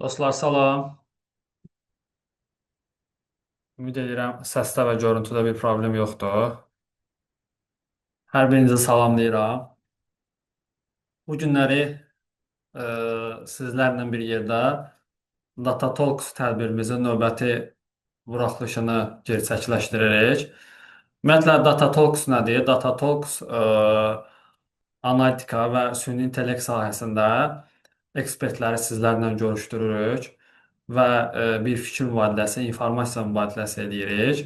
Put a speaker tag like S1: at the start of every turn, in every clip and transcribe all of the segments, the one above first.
S1: Dostlar salam. Ümid edirəm səsdə və görüntüdə bir problem yoxdur. Hər birinizi salamlayıram. Bu günləri sizlərlə bir yerdə Data Talks tədbirimizin növbəti buraxılışını gerçəkləşdiririk. Ümumiyyətlə Data Talks nədir? Data Talks analitika və süni intellekt sahəsində ekspertləri sizlərlə görüşdürürük və bir fikir mübadiləsi, informasiya mübadiləsi edirik.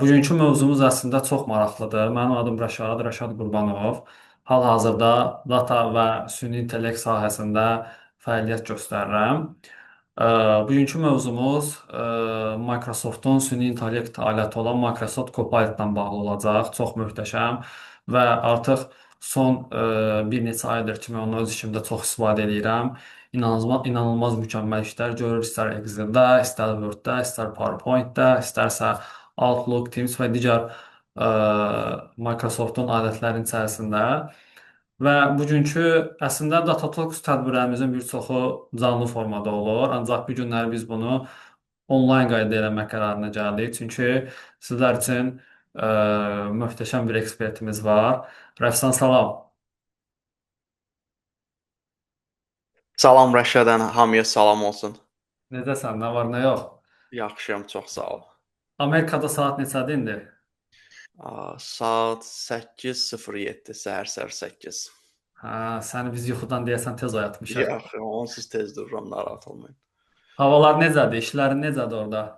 S1: Bugünkü mövzumuz əslində çox maraqlıdır. Mənim adım Rəşad Qurbanov. Hal-hazırda data və süni intellekt sahəsində fəaliyyət göstərirəm. Bugünkü mövzumuz Microsoftun süni intellekt aləti olan Microsoft Copilot-la bağlı olacaq. Çox möhtəşəm və artıq son bir neçə aydır ki, mən onu öz işimdə çox istifadə edirəm. İnanılmaz mükəmməl işlər görür, istər Excel-də, istər Word-də, istər PowerPoint-də, istərsə Outlook, Teams və digər Microsoftun alətlərinin içərisində. Və bugünkü əslində Datatalks tədbirlərimizin bir çoxu canlı formada olur. Ancaq bu günləri biz bunu onlayn qaydada eləmək qərarına gəldik. Çünki sizlər üçün möhtəşəm bir ekspertimiz var. Rəfsan salam.
S2: Salam Rəşədən, hamıya salam olsun.
S1: Necəsən? Nə var, nə yox?
S2: Yaxşıyam, çox sağ ol.
S1: Amerikada saat neçədir indi?
S2: Saat 8:07, səhər 8.
S1: Hə, səni biz yuxudan deyəsən tez oyatmışıq.
S2: Yox, onsuz tez dururam, narahat olmayın.
S1: Havalar necədir? İşlərin necədir orada?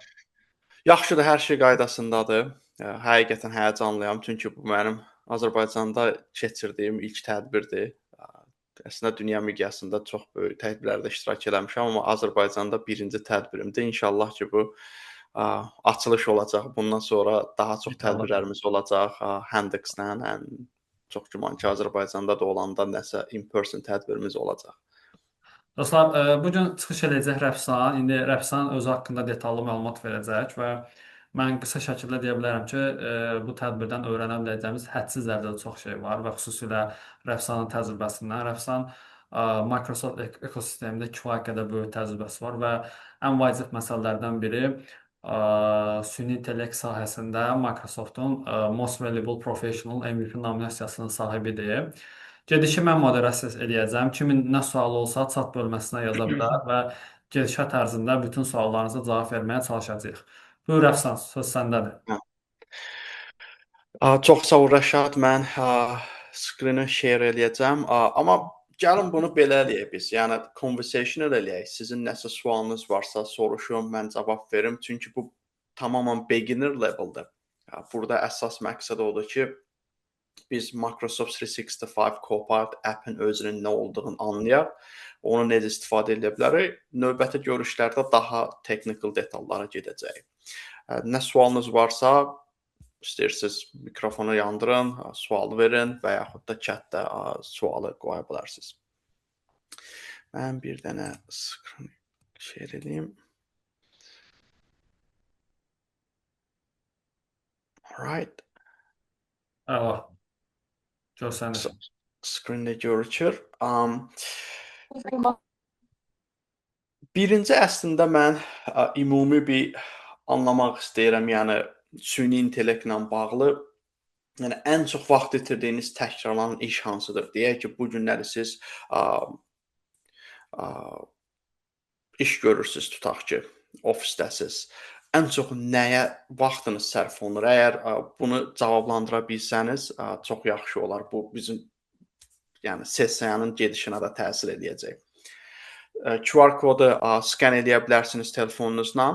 S2: Yaxşıdır, hər şey qaydasındadır. Həqiqətən həyəcanlıyam, çünki bu mənim Azərbaycanda keçirdiyim ilk tədbirdir. Əslində dünya miqyasında çox böyük tədbirlərdə iştirak eləmişəm, amma Azərbaycanda birinci tədbirimdir. İnşallah ki, bu açılış olacaq. Bundan sonra daha çox
S1: İnşallah.
S2: tədbirlərimiz olacaq. Handex-lə, çox güman ki, Azərbaycanda da olanda nəsə in-person tədbirimiz olacaq.
S1: Dostlar, bu gün çıxış edəcək Rəfsan. İndi Rəfsan özü haqqında detallı məlumat verəcək və mən qısa şəkildə deyə bilərəm ki, bu tədbirdən öyrənə biləcəyimiz hədsiz dərəcədə çox şey var və xüsusilə Rəfsanın təcrübəsindən. Rəfsan Microsoft ekosistemində kifayət qədər böyük təcrübəsi var və ən vacib məsələlərdən biri süni intellekt sahəsində Microsoftun Most Valuable Professional MVP nominasiyasının sahibidir. Gedişi mən moderasiya eləyəcəm. Kimin nə sualı olsa chat bölməsinə yaza bilər və gedişat ərzində bütün suallarınıza cavab verməyə çalışacağıq. Buyur Rəfsan, söz səndədir.
S2: Çox sağ ol Rəşad. Mən screen-i share eləyəcəm. Amma gəlin bunu belə eləyək biz. Yəni conversational eləyək. Sizin nəsə sualınız varsa soruşun, mən cavab verim. Çünki bu tamamilə beginner leveldir. Burada əsas məqsəd odur ki, biz Microsoft 365 Copilot app'in özünün nə olduğunu anlayaq, onu necə istifadə edə bilərik. Növbəti görüşlərdə daha texnical detallara gedəcəyik. Nə sualınız varsa, istəyirsiniz mikrofonu yandırın, sual verin və yaxud da chatdə sualı qoya bilərsiniz. Mən bir dənə screen share edeyim. Alright.
S1: Əla. Görsənir.
S2: Screen-də görükür. Birinci əslində mən ümumi bir anlamaq istəyirəm, yəni süni intellektlə bağlı. Yəni ən çox vaxt itirdiyiniz təkrarlanan iş hansıdır? Deyək ki, bu günləri siz iş görürsüz, tutaq ki, ofisdəsiz. Ən çox nəyə vaxtınız sərf olunur? Əgər bunu cavablandıra bilsəniz, çox yaxşı olar. Bu bizim yəni sessiyanın gedişinə də təsir edəcək. QR kodu skan edə bilərsiniz telefonunuzla.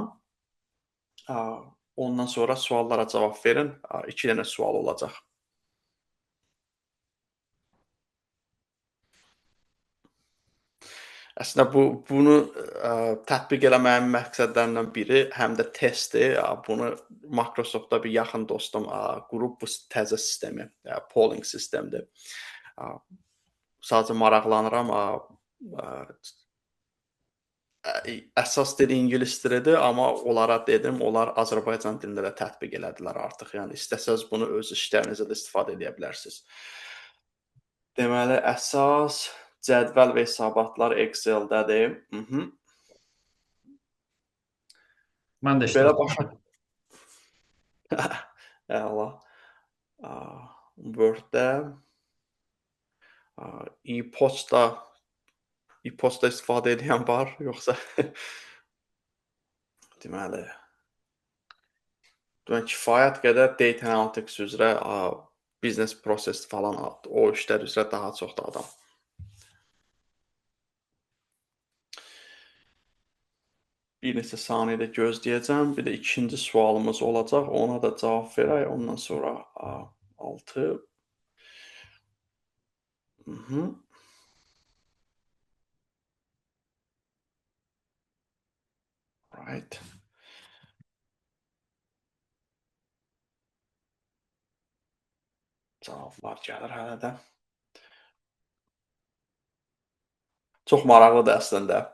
S2: Ondan sonra suallara cavab verin. 2 dənə sual olacaq. Əslində bunu tətbiq eləməyin məqsədlərindən biri həm də testdir. Bunu Microsoftda bir yaxın dostum qurub bu təzə sistemi, polling sistemidir. Sadəcə maraqlanıram. Əsas dili ingilis dilidir, amma onlara dedim, onlar Azərbaycan dilində də tətbiq elədilər artıq. Yəni istəsəz bunu öz işlərinizdə də istifadə edə bilərsiniz. Deməli, əsas Cədvəl və hesabatlar Excel-dədir.
S1: Mən də
S2: Belə
S1: iştirak
S2: başa
S1: edirəm.
S2: əla. Word-də e-posta istifadə edən var, yoxsa deməli, kifayət qədər data analytics üzrə business process falan o işlər üzrə daha çoxdur adam. Bir neçə saniyədə gözləyəcəm. Bir də ikinci sualımız olacaq. Ona da cavab verək. Ondan sonra 6. Right. Cavablar gəlir hələ də. Çox maraqlıdır əslində.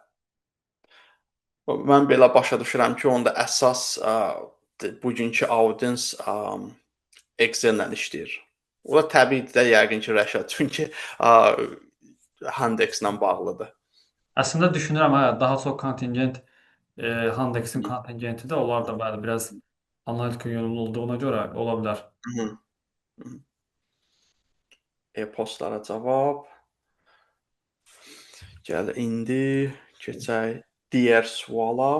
S2: Mən belə başa düşürəm ki, onda əsas bugünkü audiens Excel-lə işləyir. O da təbiidir də yəqin ki, Rəşad, çünki Yandex-lə bağlıdır.
S1: Əslində düşünürəm, hə, daha çox kontingent Yandexin kontingenti də onlar da bəli biraz analitika yönümlü olduğuna görə ola bilər.
S2: E-postlara cavab. Gəl indi keçək digər suala.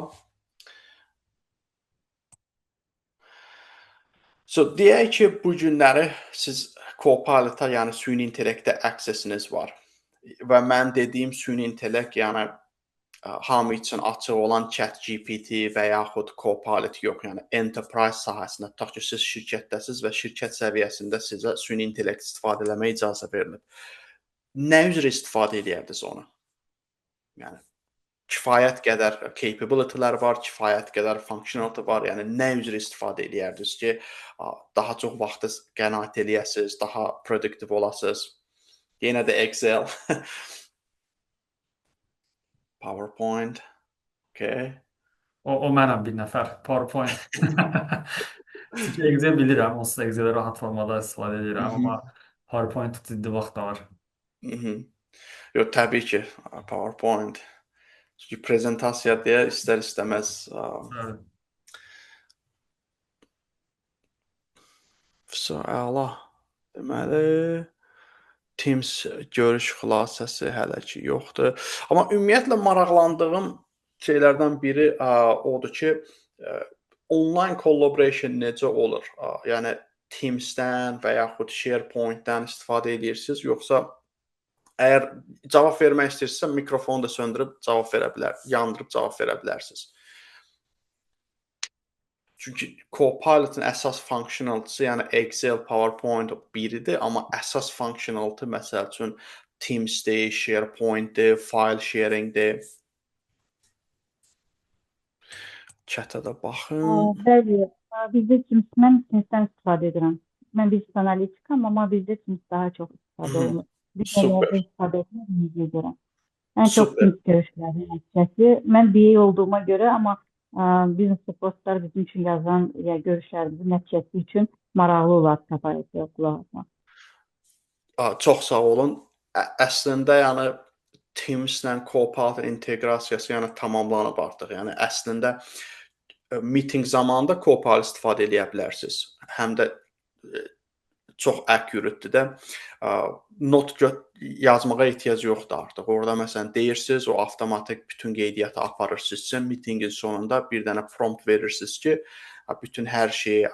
S2: Deyək ki, bu günləri siz Copilot-a, yəni süni intellektə access-iniz var. Və mən dediyim süni intellekt, yəni hamı üçün açıq olan ChatGPT və yaxud Copilot yox, yəni enterprise sahəsində, tutaq ki, siz şirkətdəsiz və şirkət səviyyəsində sizə süni intellekt istifadə etməyə icazə verilib. Nə üzrə istifadə edərdiniz onu? Yəni kifayət qədər capability-lər var, kifayət qədər functionality var. Yəni nə üzrə istifadə edərdiniz ki, daha çox vaxtı qənaət eləyəsiniz, daha productive olasınız. Yenə də Excel, PowerPoint, okay.
S1: O mənəm bir nəfər. PowerPoint. Çünki Excel bilirəm, onsuz da Excel-i rahat formada istifadə edirəm, amma PowerPoint ciddi vaxt alır.
S2: Yox, təbii ki, PowerPoint. Çünki prezentasiya deyə istər-istəməz
S1: Bəli.
S2: əla. Deməli, Teams görüş xülasəsi hələ ki yoxdur. Amma ümumiyyətlə maraqlandığım şeylərdən biri odur ki, online collaboration necə olur? Yəni Teams-dən və yaxud SharePoint-dən istifadə edirsiniz, yoxsa əgər cavab vermək istəyirsinizsə mikrofonu da söndürüb cavab verə bilər, yandırıb cavab verə bilərsiniz. Çünki Copilot-ın əsas functionality-sı, yəni Excel, PowerPoint biridir, amma əsas functionality məsəl üçün Teams-dir, SharePoint-dir, file sharing-dir. Chat-ə də baxın.
S3: Bəli, bizdə Teams, mən Teams-dən istifadə edirəm. Mən business analitikam, amma bizdə Teams daha çox istifadə olunur.
S2: Super.
S3: İstifadə edirəm. Ən çox
S2: Super.
S3: Teams görüşləri nəticəsi. Mən BA olduğuma görə, amma business postlar bizim üçün yazılan görüşlərimizin nəticəsi üçün maraqlı olar Copilot-a qulaq asmaq.
S2: Çox sağ olun. Əslində, yəni Teams-lə Copilot inteqrasiyası yəni tamamlanıb artıq. Yəni əslində meeting zamanında Copilot istifadə edə bilərsiniz. Həm də çox accurate-dir də. Not yazmağa ehtiyac yoxdur artıq. Orada məsələn deyirsiniz, o avtomatik bütün qeydiyyatı aparır sizcə. Meetingin sonunda bir dənə prompt verirsiniz ki, bütün hər şeyi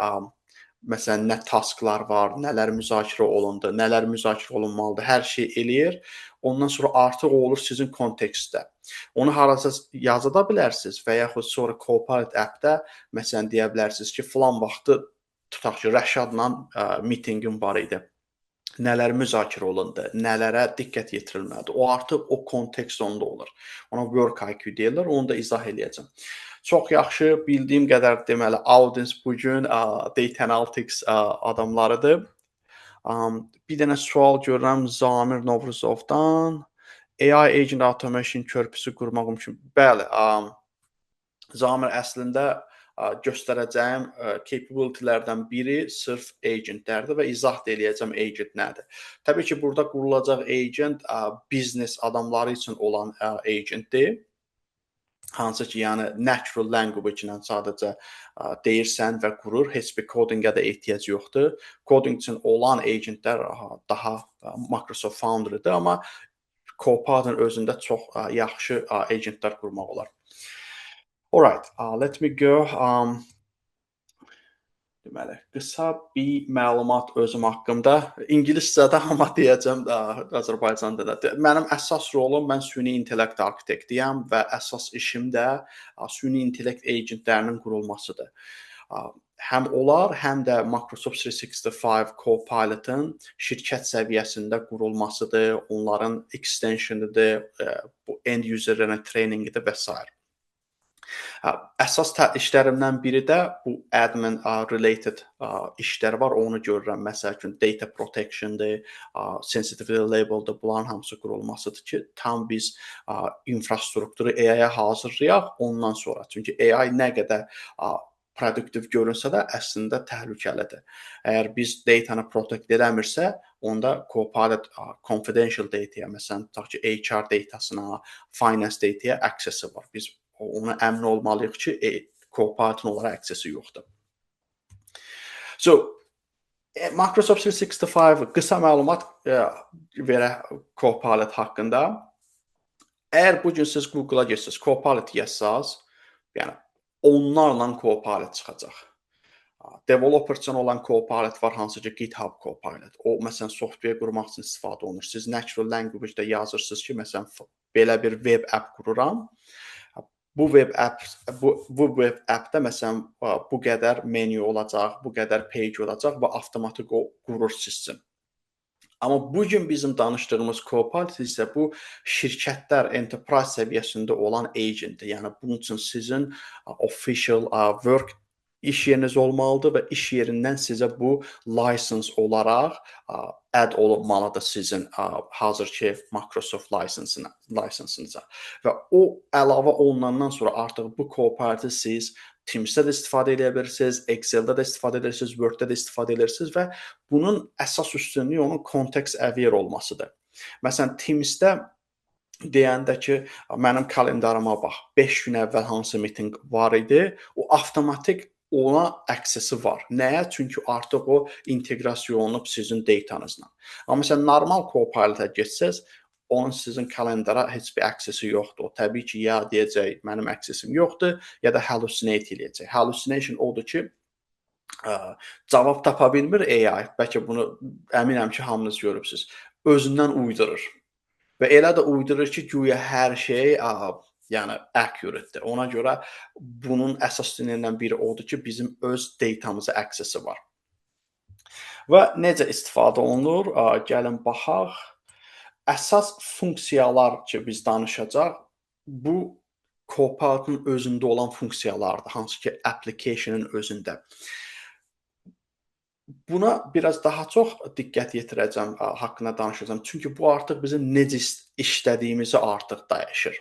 S2: məsələn nə tasklar var, nələr müzakirə olundu, nələr müzakirə olunmalıdır, hər şey eləyir. Ondan sonra artıq o olur sizin kontekstdə. Onu harasa yazıda bilərsiniz və yaxud sonra Copilot appdə məsələn deyə bilərsiniz ki, filan vaxtı tutaq ki, Rəşadla meetingim var idi. Nələr müzakirə olundu, nələrə diqqət yetirilməlidir. O artıq o kontekst onda olur. Ona work IQ deyirlər, onu da izah eləyəcəm. Çox yaxşı, bildiyim qədər deməli audience bu gün data analytics adamlarıdır. Bir dənə sual görürəm Zamir Novruzovdan. AI agent automation körpüsü qurmaq mümkün. Bəli, Zamir əslində göstərəcəyim capability-lərdən biri sırf agentlərdir və izah edəcəm agent nədir. Təbii ki, burada qurulacaq agent biznes adamları üçün olan agentdir. Hansı ki, yəni natural language ilə sadəcə deyirsən və qurur, heç bir codinga da ehtiyac yoxdur. Coding üçün olan agentlər daha Microsoft Foundry-dir, amma Copilot özündə çox yaxşı agentlər qurmaq olar. Alright, let me go. Deməli, qısa bir məlumat özüm haqqımda. İngiliscədə amma deyəcəm Azərbaycan dilində. Mənim əsas rolum mən süni intellekt arxitektiyəm və əsas işim də süni intellekt agentlərinin qurulmasıdır. Həm onlar, həm də Microsoft 365 Copilot-ın şirkət səviyyəsində qurulmasıdır, onların extensionudur, bu end userlərin trainingidir və s. Əsas işlərimdən biri də bu admin related işlər var, onu görürəm. Məsəl üçün data protection'dır, sensitivity label'dır, bunların hamısı qurulmasıdır ki, tam biz infrastrukturu AI-ya hazırlayaq ondan sonra. Çünki AI nə qədər produktiv görünsə də əslində təhlükəlidir. Əgər biz datanı protect edəmirsə, onda Copilot confidential dataya, məsələn, tutaq ki, HR datasına, finance dataya access var. Biz ona əmin olmalıyıq ki, Copilot'un onlara access-i yoxdur. So, Microsoft 365 qısa məlumat verək Copilot haqqında. Əgər bu gün siz Google-a getsiniz, Copilot yazsaz, yəni onlarla Copilot çıxacaq. Developer üçün olan Copilot var, hansı ki GitHub Copilot. O, məsələn, software qurmaq üçün istifadə olunur. Siz natural language-də yazırsınız ki, məsələn, belə bir web app qururam. Bu web app-da məsələn bu qədər menu olacaq, bu qədər page olacaq və avtomatik o qurur sizin. Amma bugün bizim danışdığımız Copilot isə bu şirkətlər enterprise səviyyəsində olan agentdir. Yəni bunun üçün sizin official work iş yeriniz olmalıdır və iş yerindən sizə bu license olaraq add olunmalıdır sizin hazırki Microsoft license-ınıza. Və o əlavə olunandan sonra artıq bu Copilot-ı siz Teams-də də istifadə edə bilirsiniz, Excel-də də istifadə edirsiniz, Word-də də istifadə edirsiniz və bunun əsas üstünlüyü onun context aware olmasıdır. Məsələn, Teams-də deyəndə ki, mənim kalendarıma bax, 5 gün əvvəl hansı meeting var idi, o avtomatik ona access-i var. Nəyə? Çünki artıq o inteqrasiya olunub sizin datanızla. Amma məsələn, normal Copilot-a getsəz, onun sizin kalendara heç bir access-i yoxdur. O təbii ki, ya deyəcək, mənim access-im yoxdur, ya da hallucinate eləyəcək. Hallucination odur ki, cavab tapa bilmir AI. Bəlkə bunu əminəm ki, hamınız görübsünüz. Özündən uydurur. Və elə də uydurur ki, güya hər şey yəni accurate-dir. Ona görə bunun əsas üstünlüyündən biri odur ki, bizim öz datamıza access-i var. Və necə istifadə olunur? Gəlin baxaq. Əsas funksiyalar ki, biz danışacaq, bu Copilot-ın özündə olan funksiyalardır, hansı ki, application-ın özündə. Buna biraz daha çox diqqət yetirəcəm, haqqında danışacağam. Çünki bu artıq bizim necə işlədiyimizi artıq dəyişir.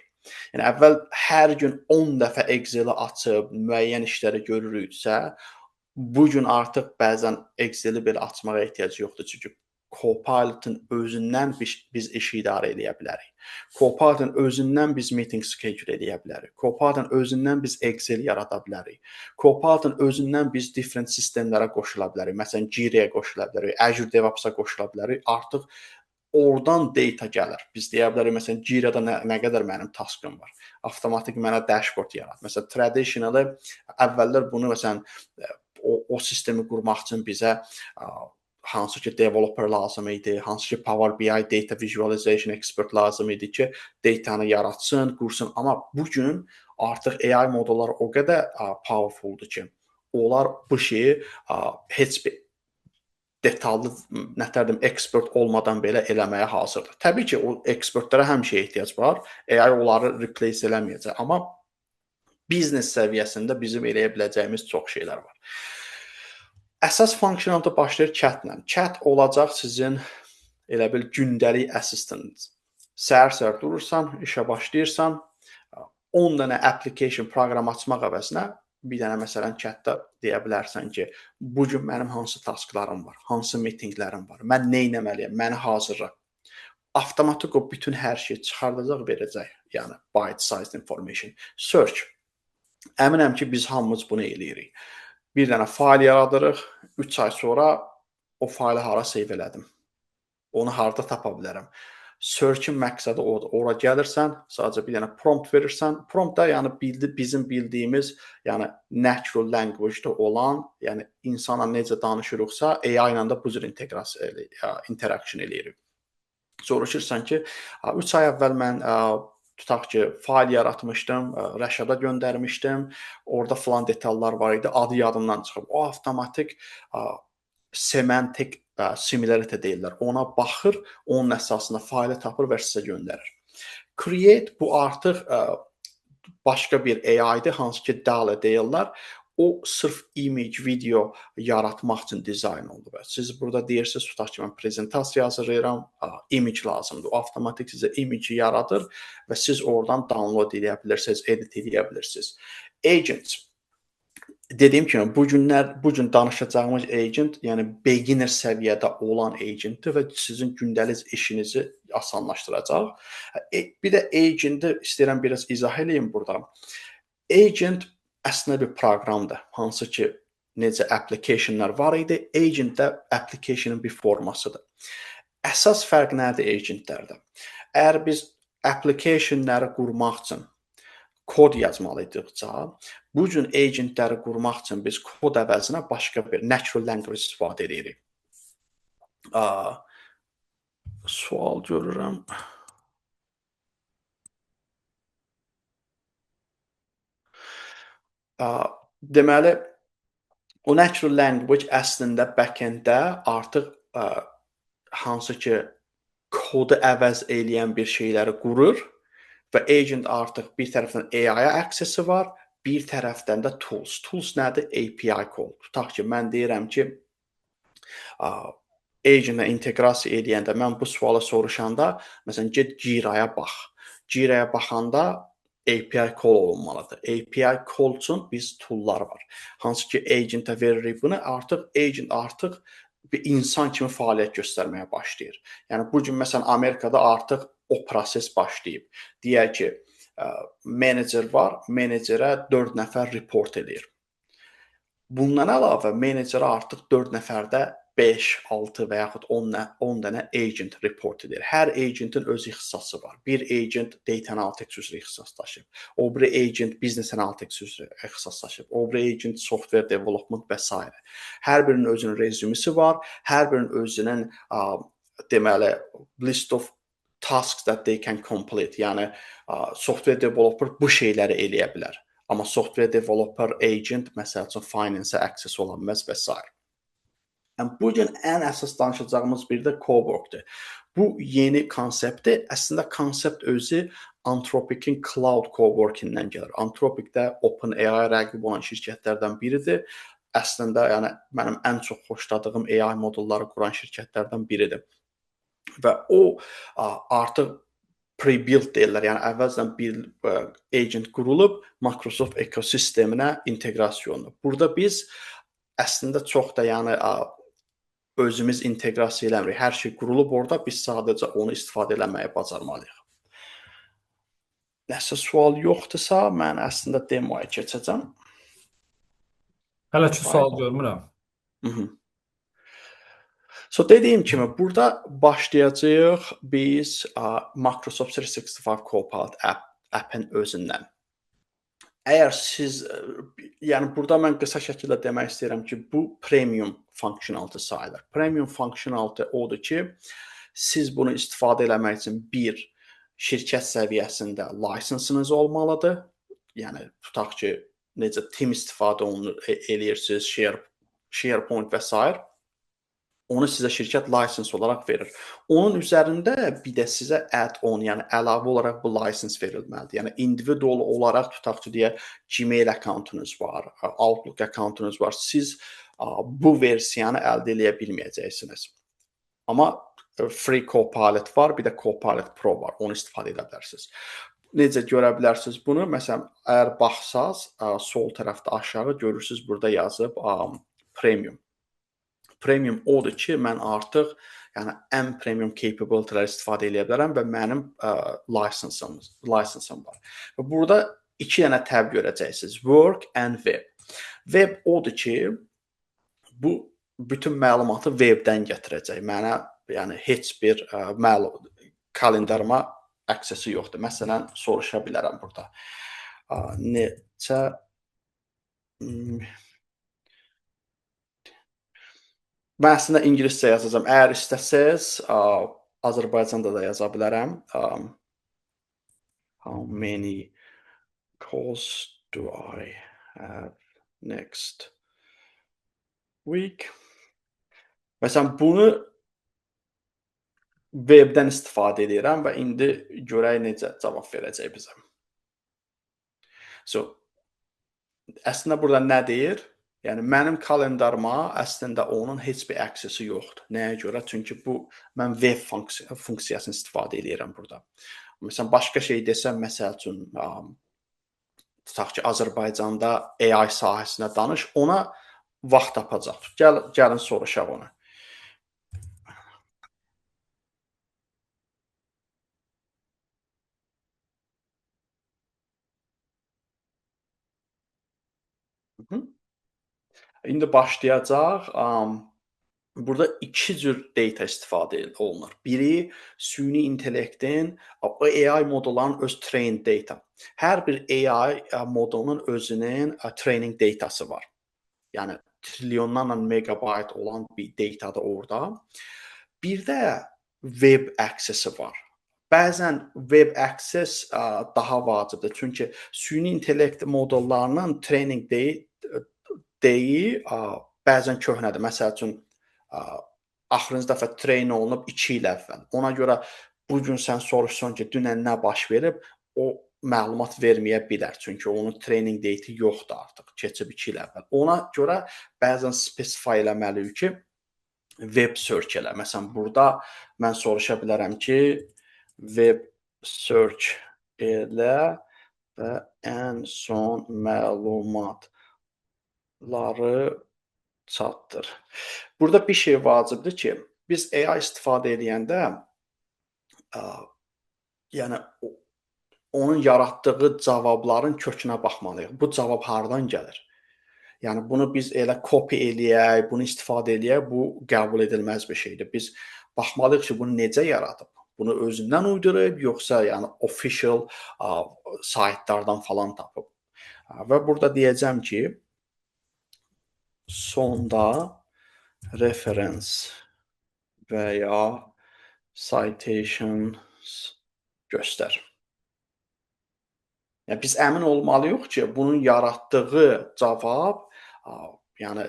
S2: Yəni, əvvəl hər gün 10 dəfə Excel-i açıb müəyyən işləri görürüksə, bugün artıq bəzən Excel-i belə açmağa ehtiyac yoxdur. Çünki Copilot-ın özündən biz işi idarə edə bilərik. Copilot-ın özündən biz meeting schedule edə bilərik. Copilot-ın özündən biz Excel yarada bilərik. Copilot-ın özündən biz different sistemlərə qoşula bilərik. Məsələn, Jira-ya qoşula bilərik, Azure DevOps-a qoşula bilərik. Artıq oradan data gəlir. Biz deyə bilərik, məsələn, Jira-da nə qədər mənim taskım var. Avtomatik mənə dashboard yarat. Məsələn, traditionally əvvəllər bunu məsələn o sistemi qurmaq üçün bizə hansı ki developer lazım idi, hansı ki Power BI data visualization expert lazım idi ki, datanı yaratsın, qursun. Amma bugün artıq AI modulları o qədər powerfuldur ki, onlar bu şeyi heç bir detallı, nətərdim, expert olmadan belə eləməyə hazırdır. Təbii ki, o expertlərə həmişə ehtiyac var. AI onları replace eləməyəcək. Amma biznes səviyyəsində bizim eləyə biləcəyimiz çox şeylər var. Əsas funksiyonda başlayır chat-lə. Chat olacaq sizin elə bil gündəlik assistant. Səhər durursan, işə başlayırsan, 10 dənə application proqram açmaq əvəzinə bir dənə məsələn chatdə deyə bilərsən ki, bu gün mənim hansı tasklarım var, hansı mitinqlərim var, mən nə etməliyəm, məni hazırla. Avtomatik o bütün hər şeyi çıxardacaq, verəcək. Yəni bite-sized information. Search. Əminəm ki, biz hamımız bunu eləyirik. Bir dənə fayl yaradırıq, 3 ay sonra o faylı hara save elədim? Onu harda tapa bilərəm? Search-in məqsədi odur. Ora gəlirsən, sadəcə bir dənə prompt verirsən. Prompt da yəni bizim bildiyimiz, yəni natural language-da olan, yəni insana necə danışırıqsa, AI ilə də bu cür interaction eləyirik. Soruşursan ki, 3 ay əvvəl mən tutaq ki, fayl yaratmışdım, Rəşada göndərmişdim. Orada filan detallar var idi, adı yadımdan çıxıb. O avtomatik semantik similarity deyirlər. Ona baxır, onun əsasında faylı tapır və sizə göndərir. Create bu artıq başqa bir AI-dir, hansı ki DALL-E deyirlər. O sırf image, video yaratmaq üçün dizayn olunub. Siz burada deyirsiniz, tutaq ki, mən prezentasiya hazırlayıram, image lazımdır. O avtomatik sizə image yaradır və siz oradan download edə bilirsiniz, edit edə bilirsiniz. Agents. Dediyim kimi, bu gün danışacağımız agent, yəni beginner səviyyədə olan agentdir və sizin gündəlik işinizi asanlaşdıracaq. Bir də agenti istəyirəm biraz izah edeyim burada. Agent əslində bir proqramdır, hansı ki, necə applicationlar var idi, agent də applicationın bir formasıdır. Əsas fərq nədir agentlərdə? Əgər biz applicationları qurmaq üçün kod yazmalıydıq, bu cür agentləri qurmaq üçün biz kod əvəzinə başqa bir natural language istifadə edirik. Sual görürəm. Deməli, o natural language əslində backenddə artıq hansı ki, kodu əvəz eləyən bir şeyləri qurur və agent artıq bir tərəfdən AI-ya access-i var, bir tərəfdən də tools. Tools nədir? API call. Tutaq ki, mən deyirəm ki, agent-ə inteqrasiya edəndə, mən bu sualı soruşanda, məsələn, get Jira-ya bax. Jira-ya baxanda API call olunmalıdır. API call üçün biz toollar var. Hansı ki, agent-ə veririk bunu, agent artıq bir insan kimi fəaliyyət göstərməyə başlayır. Yəni, bu gün, məsələn, Amerikada artıq o proses başlayıb. Deyək ki, menecer var, menecerə 4 nəfər report edir. Bundan əlavə, menecerə artıq 4 nəfərdə 5, 6 və yaxud 10 dənə agent report edir. Hər agentin öz ixtisası var. Bir agent data analytics üzrə ixtisas daşıyıb. O biri agent business analytics üzrə ixtisas daşıyıb. O biri agent software development və s. Hər birinin özünün rezümisi var. Hər birinin özünün deməli list of tasks that they can complete. Yəni software developer bu şeyləri eləyə bilər. Amma software developer agent məsəl üçün finance-ə access ola bilməz və s. Yəni bu gün ən əsas danışacağımız bir də cowork-dir. Bu yeni konseptdir. Əslində konsept özü Anthropic'in cloud coworking-dən gəlir. Anthropic də OpenAI rəqib olan şirkətlərdən biridir. Əslində yəni mənim ən çox xoşladığım AI modulları quran şirkətlərdən biridir. Və o artıq pre-built deyirlər, yəni əvvəlcədən bir agent qurulub Microsoft ekosisteminə inteqrasiya olunub. Burada biz əslində çox da yəni özümüz inteqrasiya eləmirik. Hər şey qurulub orada, biz sadəcə onu istifadə eləməyi bacarmalıyıq. Nəsə sual yoxdursa, mən əslində demoya keçəcəm.
S1: Hələ ki sual görmürəm.
S2: So dediyim kimi, burada başlayacağıq biz Microsoft 365 Copilot app'in özündən. Əgər siz, yəni burada mən qısa şəkildə demək istəyirəm ki, bu premium functionality sayılır. Premium functionality odur ki, siz bunu istifadə eləmək üçün bir şirkət səviyyəsində lisensininiz olmalıdır. Yəni tutaq ki, necə Team istifadə eləyirsiniz, SharePoint və s. Onu sizə şirkət lisens olaraq verir. Onun üzərində bir də sizə add-on, yəni əlavə olaraq bu lisens verilməlidir. Yəni individual olaraq tutaq ki, deyək, Gmail akkauntunuz var, Outlook akkauntunuz var. Siz bu versiyanı əldə edə bilməyəcəksiniz. Amma free Copilot var, bir də Copilot Pro var. Onu istifadə edə bilərsiniz. necə görə bilərsiniz bunu? Məsələn, əgər baxsaz, sol tərəfdə aşağı görürsüz, burada yazıb premium. Premium odur ki, mən artıq yəni ən premium capability-lər istifadə edə bilərəm və mənim lisense'ım var. Və burada 2 dənə tab görəcəksiniz. Work and Web. Web odur ki, bu bütün məlumatı webdən gətirəcək. Mənə yəni heç bir kalendarıma aksesi yoxdur. Məsələn, soruşa bilərəm burada. Necə mən əslində ingiliscə yazacağam. Əgər istəsəz, Azərbaycanda da yaza bilərəm. How many calls do I have next week? Məsələn, bunu webdən istifadə edirəm və indi görək necə cavab verəcək bizə. So, əslində burada nə deyir? Yəni mənim kalendarıma əslində onun heç bir aksesi yoxdur. Nəyə görə? Çünki mən web funksiyasını istifadə edirəm burada. Məsələn, başqa şey desəm, məsəl üçün, tutaq ki, Azərbaycanda AI sahəsində danış, ona vaxt tapacaq. Gəlin soruşaq onu. İndi başlayacaq. Burada 2 cür data istifadə olunur. Biri süni intellektin, AI modulların öz trained data. Hər bir AI modulunun özünün training datası var. Yəni trilyonlarla megabayt olan bir data da orada. Bir də web access var. Bəzən web access daha vacibdir. Çünki süni intellekt modullarının training bəzən köhnədir. Məsəl üçün, axırıncı dəfə train olunub 2 il əvvəl. Ona görə bu gün sən soruşsan ki, dünən nə baş verib, o məlumat verməyə bilər. Çünki onun training date yoxdur artıq, keçib 2 il əvvəl. Ona görə bəzən specify eləməliyik ki, web search elə. Məsələn, burada mən soruşa bilərəm ki, web search elə və ən son məlumatları çatdır. Burada bir şey vacibdir ki, biz AI istifadə edəndə yəni onun yaratdığı cavabların kökünə baxmalıyıq. Bu cavab hardan gəlir? Yəni bunu biz elə copy eləyək, bunu istifadə eləyək, bu qəbul edilməz bir şeydir. Biz baxmalıyıq ki, bunu necə yaradıb? Bunu özündən uydurub, yoxsa yəni official saytlardan falan tapıb? Və burada deyəcəm ki, sonda reference və ya citations göstər. Yəni biz əmin olmalıyıq ki, bunun yaratdığı cavab, yəni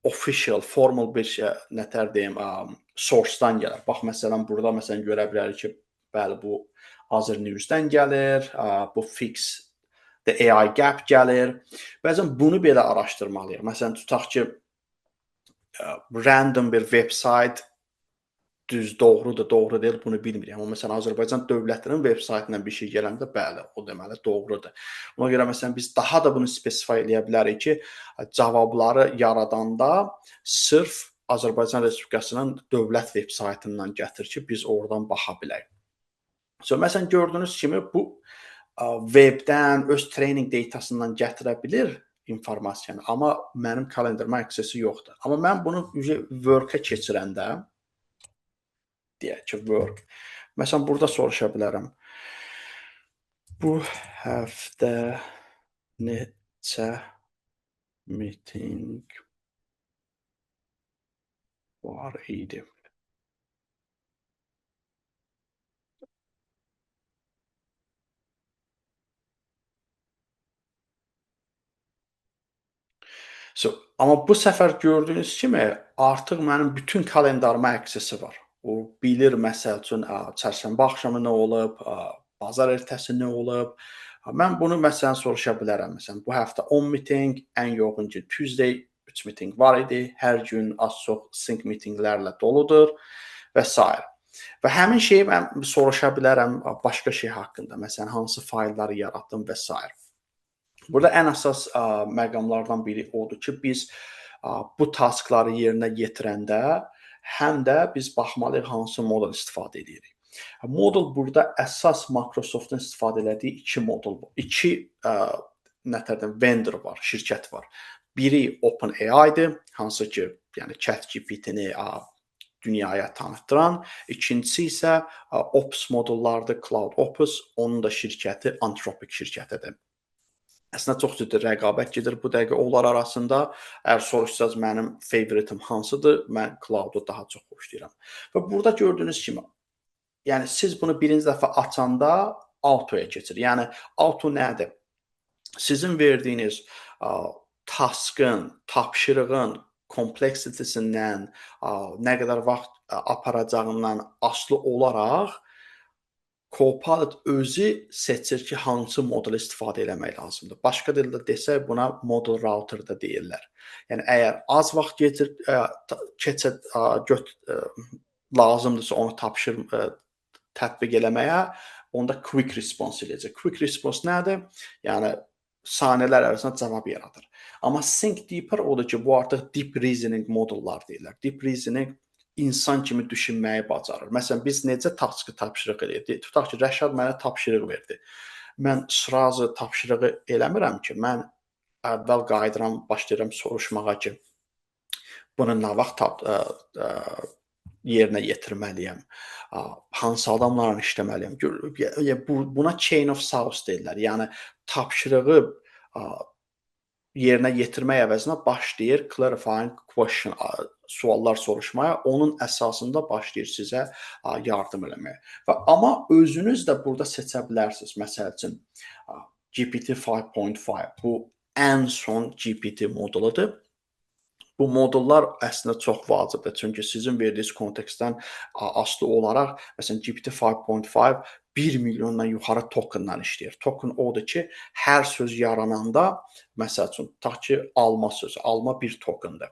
S2: official, formal bir şey, nətər deyim, source-dan gəlir. Bax, məsələn, burada məsələn görə bilərik ki, bəli, bu Azər News-dən gəlir, bu Fix the AI Gap gəlir. Bəzən bunu belə araşdırmalıyıq. Məsələn, tutaq ki, random bir veb-sayt düz doğrudur, doğru deyil, bunu bilmirik. Amma məsələn, Azərbaycan dövlətinin veb-saytından bir şey gələndə, bəli, o deməli doğrudur. Ona görə məsələn, biz daha da bunu spesify eləyə bilərik ki, cavabları yaradanda sırf Azərbaycan Respublikasının dövlət veb-saytından gətir ki, biz oradan baxa bilək. So, məsələn, gördüyünüz kimi bu webdən, öz training datasından gətirə bilir informasiyanı, amma mənim kalendarıma aksesi yoxdur. Amma mən bunu work-a keçirəndə, deyək ki, work. Məsələn, burada soruşa bilərəm. Bu həftə neçə meeting var idi? So, amma bu səfər gördüyünüz kimi artıq mənim bütün kalendarıma aksesi var. O bilir, məsəl üçün, çərşənbə axşamı nə olub, bazar ertəsi nə olub. Mən bunu məsələn soruşa bilərəm. Məsələn, bu həftə 10 meeting, ən yoğun gün Tuesday 3 meeting var idi. Hər gün az çox sync meetinglərlə doludur və s. Və həmin şeyi mən soruşa bilərəm başqa şey haqqında. Məsələn, hansı faylları yaratdım və s. Burada ən əsas məqamlardan biri odur ki, biz bu taskları yerinə yetirəndə həm də biz baxmalıyıq hansı modul istifadə edirik. Modul burada əsas Microsoftun istifadə etdiyi iki modul var. İki vendor var, şirkət var. Biri OpenAI-dir, hansı ki, yəni ChatGPT-ni dünyaya tanıtdıran. İkincisi isə Ops modullardır, CloudOps, onun da şirkəti Anthropic şirkətidir. Əslində çox ciddi rəqabət gedir bu dəqiqə onlar arasında. Əgər soruşsanız mənim favoritim hansıdır? Mən Cloud-u daha çox xoşlayıram. Və burada gördüyünüz kimi, yəni siz bunu birinci dəfə açanda auto-ya keçir. Yəni auto nədir? Sizin verdiyiniz taskın, tapşırığın kompleksitəsindən, nə qədər vaxt aparacağından asılı olaraq Copilot özü seçir ki, hansı modulu istifadə etmək lazımdır. Başqa dildə desək, buna model router da deyirlər. Yəni əgər az vaxt lazımdırsa onu tətbiq eləməyə, onda quick response eləyəcək. Quick response nədir? Yəni saniyələr arasında cavab yaradır. Amma think deeper odur ki, bu artıq deep reasoning modullar deyirlər. Deep reasoning insan kimi düşünməyi bacarır. Məsələn, biz necə taskı tapşırıq edirik? Tutaq ki, Rəşad mənə tapşırıq verdi. Mən sразу tapşırığı eləmirəm ki, mən əvvəl qayıdıram, başlayıram soruşmağa ki, bunu nə vaxt yerinə yetirməliyəm, hansı adamlarla işləməliyəm. Buna chain of thoughts deyirlər. Yəni tapşırığı yerinə yetirmək əvəzinə başlayır clarifying question, suallar soruşmaya, onun əsasında başlayır sizə yardım eləməyə. Amma özünüz də burada seçə bilərsiniz. Məsəl üçün GPT 5.5 bu ən son GPT moduludur. Bu modullar əslində çox vacibdir. Çünki sizin verdiyiniz kontekstdən asılı olaraq, məsələn, GPT 5.5 1 milyondan yuxarı tokendan işləyir. Token odur ki, hər söz yarananda, məsəl üçün, tutaq ki, alma sözü, alma bir tokendir.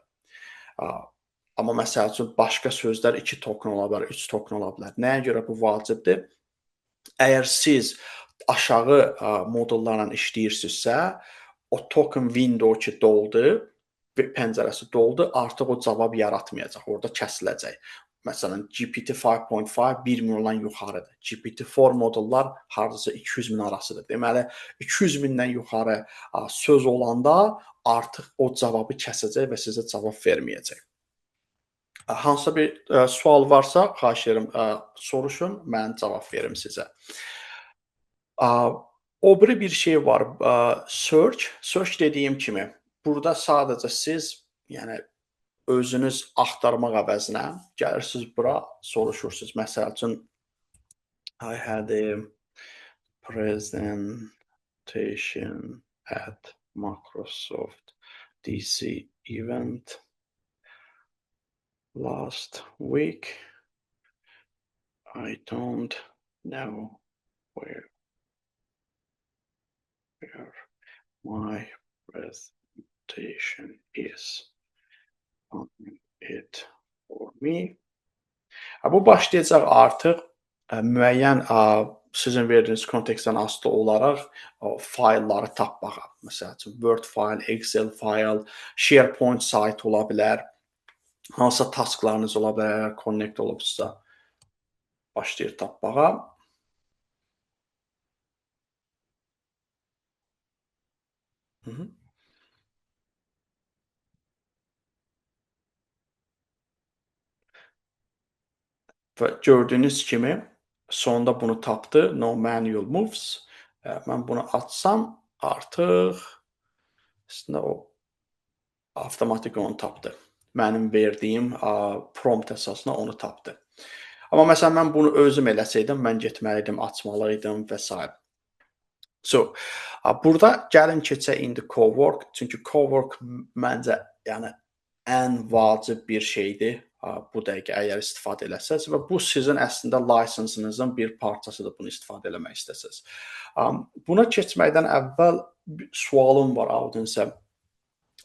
S2: Amma məsəl üçün, başqa sözlər 2 token ola bilər, 3 token ola bilər. Nəyə görə bu vacibdir? Əgər siz aşağı modullarla işləyirsinizsə, o token window ki doldu, pəncərəsi doldu, artıq o cavab yaratmayacaq, orada kəsiləcək. Məsələn, GPT 5.5 1 milyondan yuxarıdır. GPT-4 modullar hardasa 200 min arasıdır. Deməli, 200 mindən yuxarı söz olanda artıq o cavabı kəsəcək və sizə cavab verməyəcək. Hansısa bir sual varsa, xahiş edirəm, soruşun, mən cavab verim sizə. O biri bir şey var, search. Search dediyim kimi, burada sadəcə siz, yəni özünüz axtarmaq əvəzinə gəlirsiniz bura, soruşursunuz. Məsəl üçün, I had a presentation at Microsoft DC event last week. I don't know where my presentation is. Find it for me. Bu başlayacaq artıq müəyyən sizin verdiyiniz kontekstdən asılı olaraq faylları tapmağa. Məsəl üçün, Word fayl, Excel fayl, SharePoint sayt ola bilər, hansısa tasklarınız ola bilər, əgər connect olubsa, başlayır tapmağa. Və gördüyünüz kimi sonda bunu tapdı. No manual moves. Mən bunu açsam artıq aslında o avtomatik onu tapdı. Mənim verdiyim prompt əsasına onu tapdı. Amma məsələn mən bunu özüm eləsəydim, mən getməliydim, açmalıydım və s. So, burada gəlin keçək indi Cowork. Çünki Cowork məncə yəni ən vacib bir şeydir. Bu dəqiqə əgər istifadə eləsəz və bu sizin əslində lisensinizin bir parçasıdır bunu istifadə eləmək istəsəz. Buna keçməkdən əvvəl sualım var audiensə.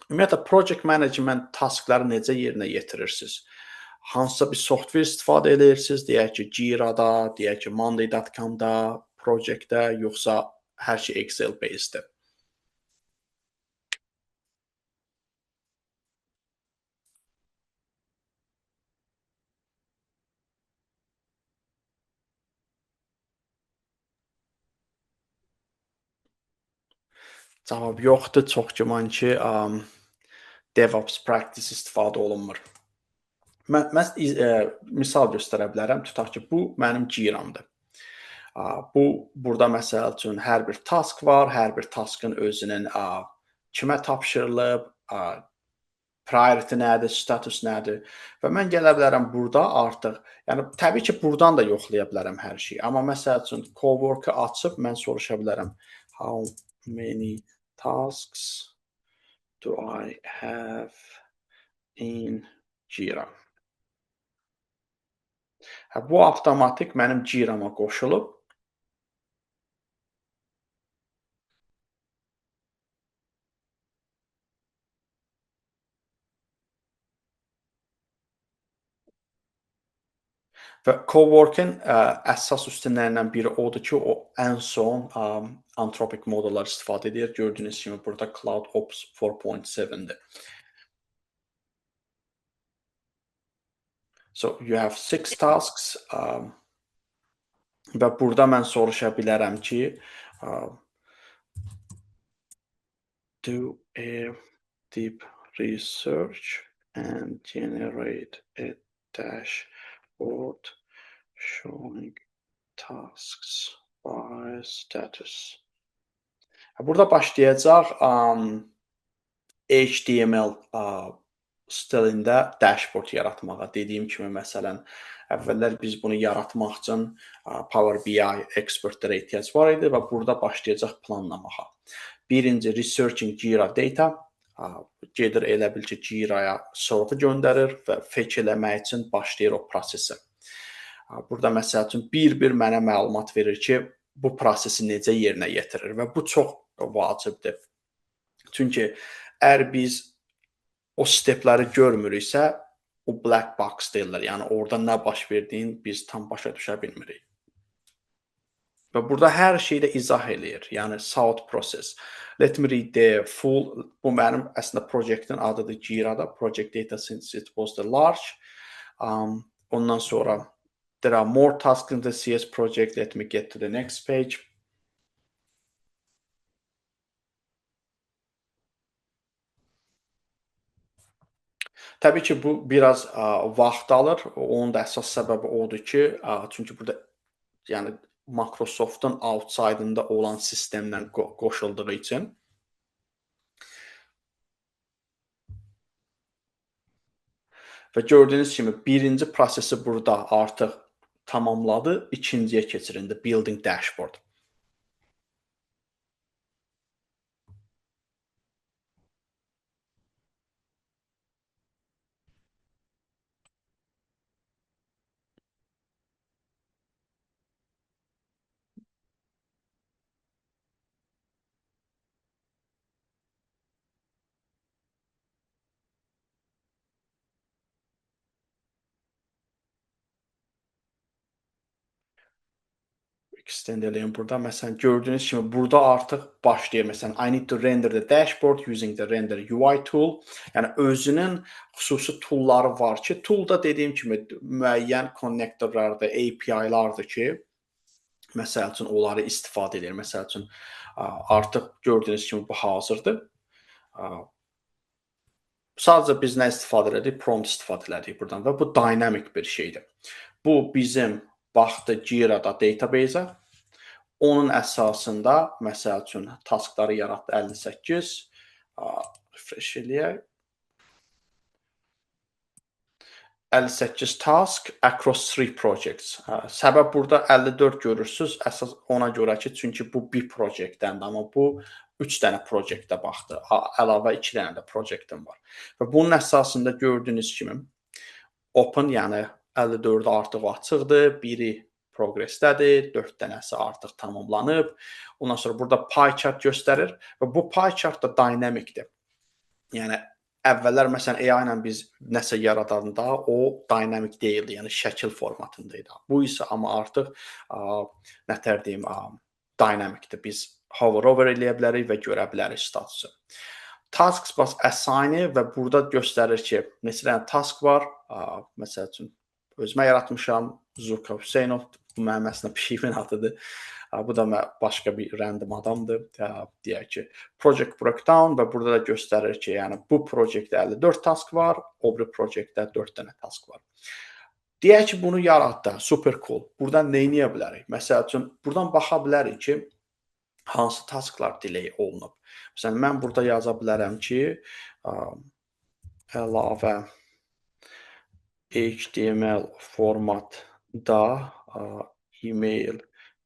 S2: Ümumiyyətlə, project management taskları necə yerinə yetirirsiniz? hansısa bir software istifadə edirsiniz, deyək ki, Jira-da, deyək ki, Monday.com-da, Project-də, yoxsa hər şey Excel based-dir? Cavab yoxdur. Çox güman ki, DevOps practice istifadə olunmur. Mən misal göstərə bilərəm. Tutaq ki, bu mənim Jira-mdır. Burada məsəl üçün hər bir task var, hər bir taskın özünün kimə tapşırılıb, priority nədir, status nədir və mən gələ bilərəm burada artıq, yəni təbii ki, buradan da yoxlaya bilərəm hər şeyi. Amma məsəl üçün Cowork-ı açıb mən soruşa bilərəm how many tasks do I have in Jira? Bu avtomatik mənim Jira-ma qoşulub. Və Cowork-in əsas üstünlərindən biri odur ki, o ən son Anthropic modullar istifadə edir. Gördüyünüz kimi burada CloudOps 4.7-dir. So you have 6 tasks və burada mən soruşa bilərəm ki, do a deep research and generate a dashboard showing tasks by status. Burada başlayacaq HTML stilində dashboard yaratmağa. Dediyim kimi, məsələn, əvvəllər biz bunu yaratmaq üçün Power BI expertlərə ehtiyac var idi və burada başlayacaq planlamağa. Birinci, researching Jira data. Gedir elə bil ki, Jira-ya sortu göndərir və fetch eləmək üçün başlayır o prosesi. Burada məsəl üçün bir-bir mənə məlumat verir ki, bu prosesi necə yerinə yetirir və bu çox vacibdir. Çünki əgər biz o stepləri görmürüksə, o black box deyirlər. Yəni orada nə baş verdiyini biz tam başa düşə bilmirik. Və burada hər şeyi də izah eləyir. Yəni south process. Let me read the full. Bu mənim əslində proyektin adıdır Jira-da. Project data since it was the large. Ondan sonra there are more tasks in the CS project. Let me get to the next page. Təbii ki, bu biraz vaxt alır. Onun da əsas səbəbi odur ki, çünki burada yəni Microsoft-un outside-ında olan sistemlə qoşulduğu üçün. Və gördüyünüz kimi birinci prosesi burada artıq tamamladı, ikinciyə keçirindi, building dashboard. Extend eləyim burada. Məsələn, gördüyünüz kimi burada artıq başlayır. Məsələn, I need to render the dashboard using the render UI tool. Yəni özünün xüsusi toolları var ki, toolda dediyim kimi müəyyən konnektorlardır, API-lardır ki, məsəl üçün onları istifadə edir. Məsəl üçün artıq gördüyünüz kimi bu hazırdır. Sadəcə biz nə istifadə edirik? Prompt istifadə edirik buradan və bu dynamic bir şeydir. Bu bizim baxdı Jira-da database-ə. Onun əsasında, məsəl üçün, taskları yaratdı 58. Refresh eləyək. 58 task across 3 projects. Səbəb burada 54 görürsünüz. Əsas ona görə ki, çünki bu bir proyektdəndir, amma bu 3 dənə proyektə baxdı. Əlavə 2 dənə də proyektim var. Və bunun əsasında gördüyünüz kimi open, yəni 54 artıq açıqdır, biri progressdədir, 4 dənəsi artıq tamamlanıb. Ondan sonra burada pie chart göstərir və bu pie chart da dynamicdir. Yəni əvvəllər məsələn AI ilə biz nəsə yaradanda o dinamik deyildi, yəni şəkil formatında idi. Bu isə amma artıq nətər deyim, dinamikdir. Biz hover over eləyə bilərik və görə bilərik statusu. Tasks bas assign və burada göstərir ki, neçə dənə task var. Məsəl üçün özümə yaratmışam. Zurka Hüseynov bu mənim əslində pişiyimin adıdır. Bu da başqa bir random adamdır. Deyək ki, project breakdown və burada da göstərir ki, yəni bu proyektdə 54 task var, o biri proyektdə 4 dənə task var. Deyək ki, bunu yaratdı. Super cool. Buradan nə edə bilərik? Məsəl üçün, buradan baxa bilərik ki, hansı tasklar delay olunub. Məsələn, mən burada yaza bilərəm ki, əlavə HTML formatda e-mail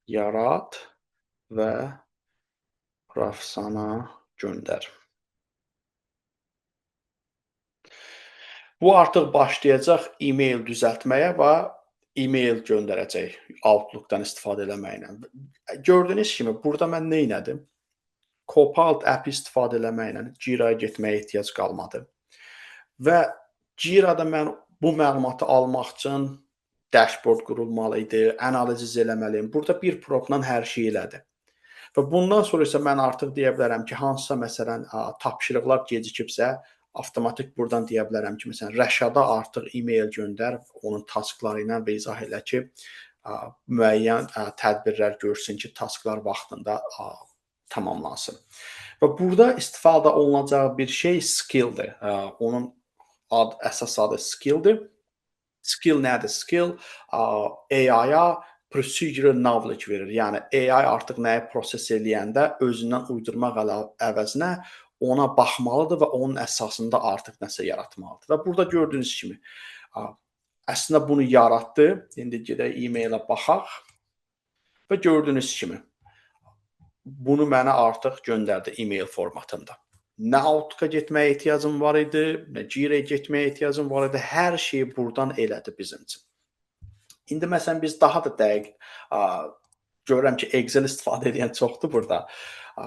S2: yarat və Rafsana göndər. Bu artıq başlayacaq e-mail düzəltməyə və e-mail göndərəcək Outlook-dan istifadə eləməklə. Gördüyünüz kimi burada mən nə etdim? Copilot app istifadə eləməklə Jira-ya getməyə ehtiyac qalmadı. Və Jira-da mən bu məlumatı almaq üçün dashboard qurulmalı idi, analiz eləməliyim. Burada bir proqramla hər şey elədi. Və bundan sonra isə mən artıq deyə bilərəm ki, hansısa məsələn tapşırıqlar gecikibsə, avtomatik buradan deyə bilərəm ki, məsələn Rəşada artıq e-mail göndər, onun taskları ilə və izah elə ki, müəyyən tədbirlər görsün ki, tasklar vaxtında tamamlansın. Və burada istifadə olunacağı bir şey skill-dir. Onun əsas adı skill-dir. Skill nədir? Skill AI-ya procedural knowledge verir. Yəni AI artıq nəyi proses eləyəndə özündən uydurmaq əvəzinə ona baxmalıdır və onun əsasında artıq nəsə yaratmalıdır. Və burada gördüyünüz kimi əslində bunu yaratdı. İndi gedək e-mailə baxaq və gördüyünüz kimi bunu mənə artıq göndərdi e-mail formatında. Nə Outlook-a getməyə ehtiyacım var idi, nə Jira-ya getməyə ehtiyacım var idi. Hər şeyi buradan elədi bizim üçün. İndi məsələn biz daha da dəqiq görürəm ki, Excel istifadə edən çoxdur burada.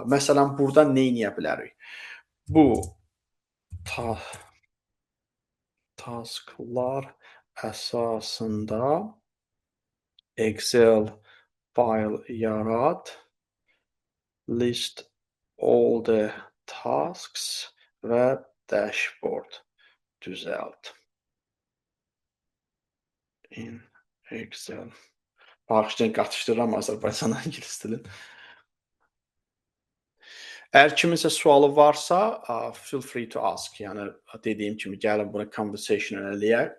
S2: Məsələn burada nə edə bilərik? Bu tasklar əsasında Excel file yarat, list all the tasks və dashboard düzəlt. In Excel. Bağışlayın, qatışdırıram Azərbaycan ingilis dilini. Əgər kiminsə sualı varsa, feel free to ask. Yəni dediyim kimi gəlin bunu conversation eləyək.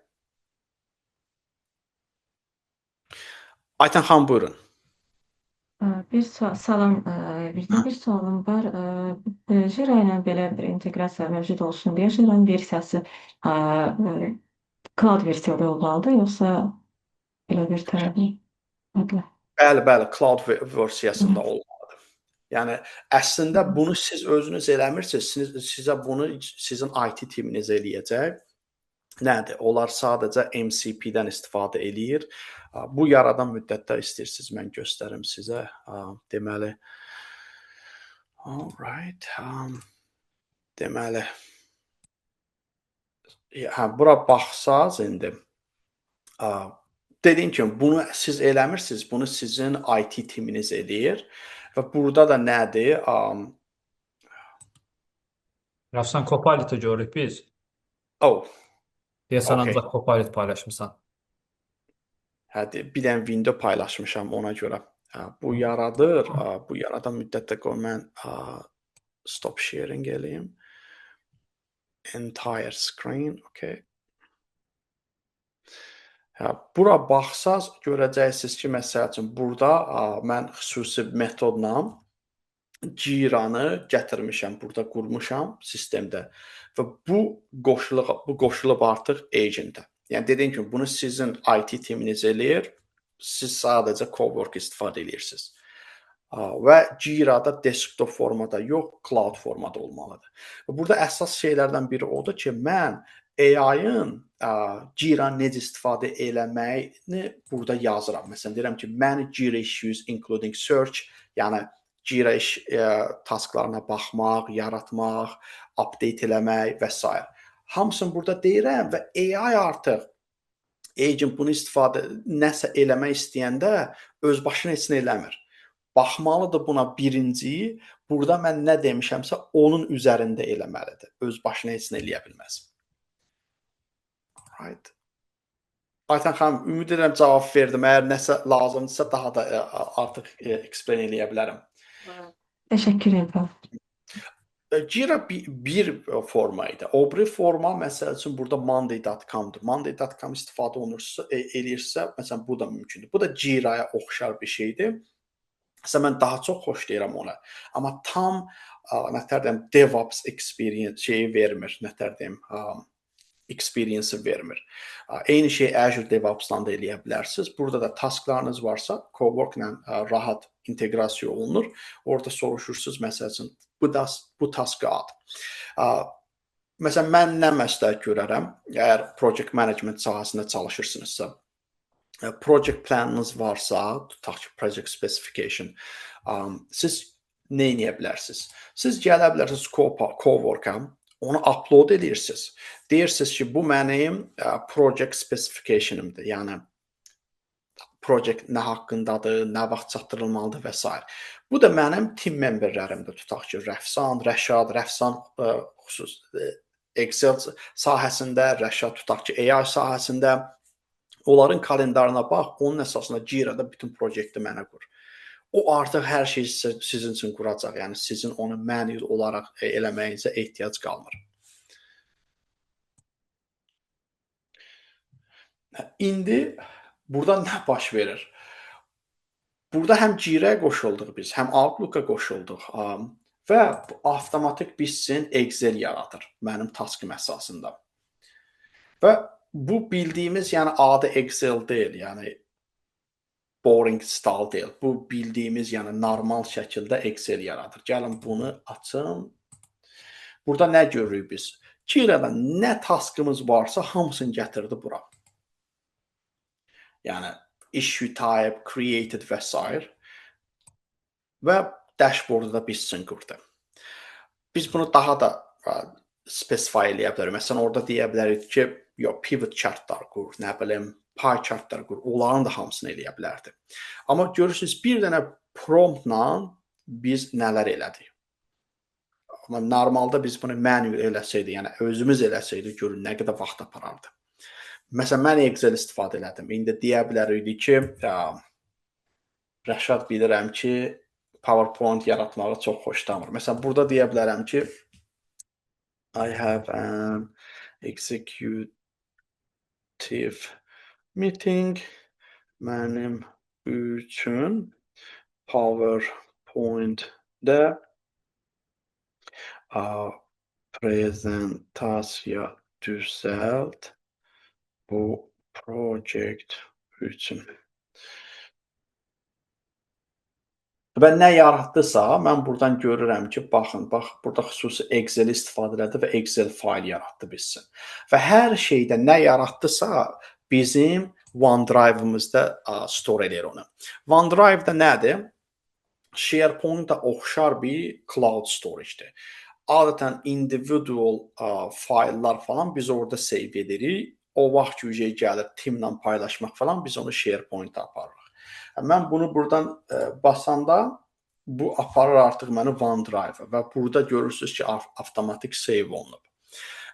S2: Aytan xan buyurun.
S4: Salam, bir sualım var. Jira ilə belə bir inteqrasiya mövcud olsun deyə Jira-nın versiyası cloud versiyada olmalıdır, yoxsa belə bir tərəfi?
S2: Bəli, cloud versiyasında olmalıdır. Yəni əslində bunu siz özünüz eləmirsiniz, sizə bunu sizin IT timiniz eləyəcək. Nədir? Onlar sadəcə MCP-dən istifadə eləyir. Bu yaradan müddətdə istəyirsiniz mən göstərim sizə. Deməli, alright. Deməli, bura baxsaz indi. Dediyim kimi bunu siz eləmirsiniz, bunu sizin IT timiniz eləyir və burada da nədir?
S1: Rafsan Copilot-u görürük biz. Deyəsən
S2: Okay.
S1: ancaq Copilot paylaşmısan.
S2: Hadi bir dənə window paylaşmışam ona görə. Bu yaradır. Bu yaradan müddətdə qoy mən stop sharing eləyim. Entire screen, okay. Bura baxsaz görəcəksiniz ki, məsəl üçün burada mən xüsusi metodla Jira-nı gətirmişəm, burada qurmuşam sistemdə və bu qoşulub artıq agent-ə. Yəni dediyim kimi bunu sizin IT timiniz eləyir, siz sadəcə Cowork istifadə edirsiniz. Və Jira-da desktop formada yox, cloud formada olmalıdır. Və burada əsas şeylərdən biri odur ki, mən AI-ın Jira necə istifadə eləməyini burada yazıram. Məsələn, deyirəm ki, manage Jira issues including search, yəni Jira tasklarına baxmaq, yaratmaq, update eləmək və s. Hamısını burada deyirəm və AI artıq agent bunu istifadə nəsə eləmək istəyəndə öz başına heç nə eləmir. Baxmalıdır buna birinci, burada mən nə demişəmsə onun üzərində eləməlidir. Öz başına heç nə eləyə bilməz. Right. Aytan xanım, ümid edirəm cavab verdim. Əgər nəsə lazımdırsa daha da artıq explain eləyə bilərəm.
S4: Təşəkkür edirəm.
S2: Jira bir forma idi. O biri forma məsəl üçün burada monday.com-dur. Monday.com istifadə olunursa, eləyirsə, məsələn bu da mümkündür. Bu da Jira'ya oxşar bir şeydir. Məsələn mən daha çox xoşlayıram ona. Amma tam nətər deyim, DevOps experience şeyi vermir, nətər deyim, experience vermir. Eyni şey Azure DevOps-dan da eləyə bilərsiniz. Burada da tasklarınız varsa, Cowork-la rahat inteqrasiya olunur. Orada soruşursunuz, məsəl üçün bu taskı at. Məsələn, mən nə məsləhət görərəm? Əgər project management sahəsində çalışırsınızsa, project planınız varsa, tutaq ki, project specification, siz nə edə bilərsiniz? Siz gələ bilərsiniz Cowork-a, onu upload edirsiniz. Deyirsiniz ki, bu mənim project specification'ımdır. Yəni project nə haqqındadır, nə vaxt çatdırılmalıdır və s. Bu da mənim team memberlərimdir. Tutaq ki, Rəfsan, Rəşad, Rəfsan xüsus Excel sahəsində, Rəşad tutaq ki, AI sahəsində onların kalendarına bax, onun əsasında Jira'da bütün proyekti mənə qur. O artıq hər şeyi sizin üçün quracaq. Yəni sizin onu manual olaraq eləməyinizə ehtiyac qalmır. İndi burada nə baş verir? Burada həm Jira'ya qoşulduq biz, həm Outlook-a qoşulduq və avtomatik bitsin Excel yaradır mənim taskım əsasında. Və bu bildiyimiz, yəni adı Excel deyil, yəni boring style deyil. Bu bildiyimiz, yəni normal şəkildə Excel yaradır. Gəlin bunu açım. Burada nə görürük biz? Jira'da nə taskımız varsa hamısını gətirdi bura. Yəni issue type, created və s. Və dashboardda da bitsin qurdu. Biz bunu daha da specify eləyə bilərik. Məsələn, orada deyə bilərik ki, pivot chartlar qur, nə bilim, pie chartlar qur. Onların da hamısını eləyə bilərdi. Amma görürsünüz, bir dənə promptla biz nələr elədik. Amma normalda biz bunu manual eləsəydik, yəni özümüz eləsəydik, görün nə qədər vaxt aparardı. Məsələn, mən Excel istifadə elədim. İndi deyə bilərik ki, Rəşad bilirəm ki, PowerPoint yaratmağı çox xoşlamır. Məsələn, burada deyə bilərəm ki, I have an executive meeting. Mənim üçün PowerPoint-də prezentasiya düzəlt bu project üçün. Və nə yaratdısa, mən buradan görürəm ki, baxın, bax, burada xüsusi Excel istifadə elədi və Excel fayl yaratdı bizsin. Və hər şeydə nə yaratdısa, bizim OneDrive-ımızda store edir onu. OneDrive-da nədir? SharePoint-a oxşar bir cloud storage-dir. Adətən individual fayllar falan biz orada save edirik. O vaxt ki, gəlir teamlə paylaşmaq falan, biz onu SharePoint-a aparırıq. Mən bunu buradan basanda bu aparır artıq məni OneDrive-a və burada görürsünüz ki, avtomatik save olunub.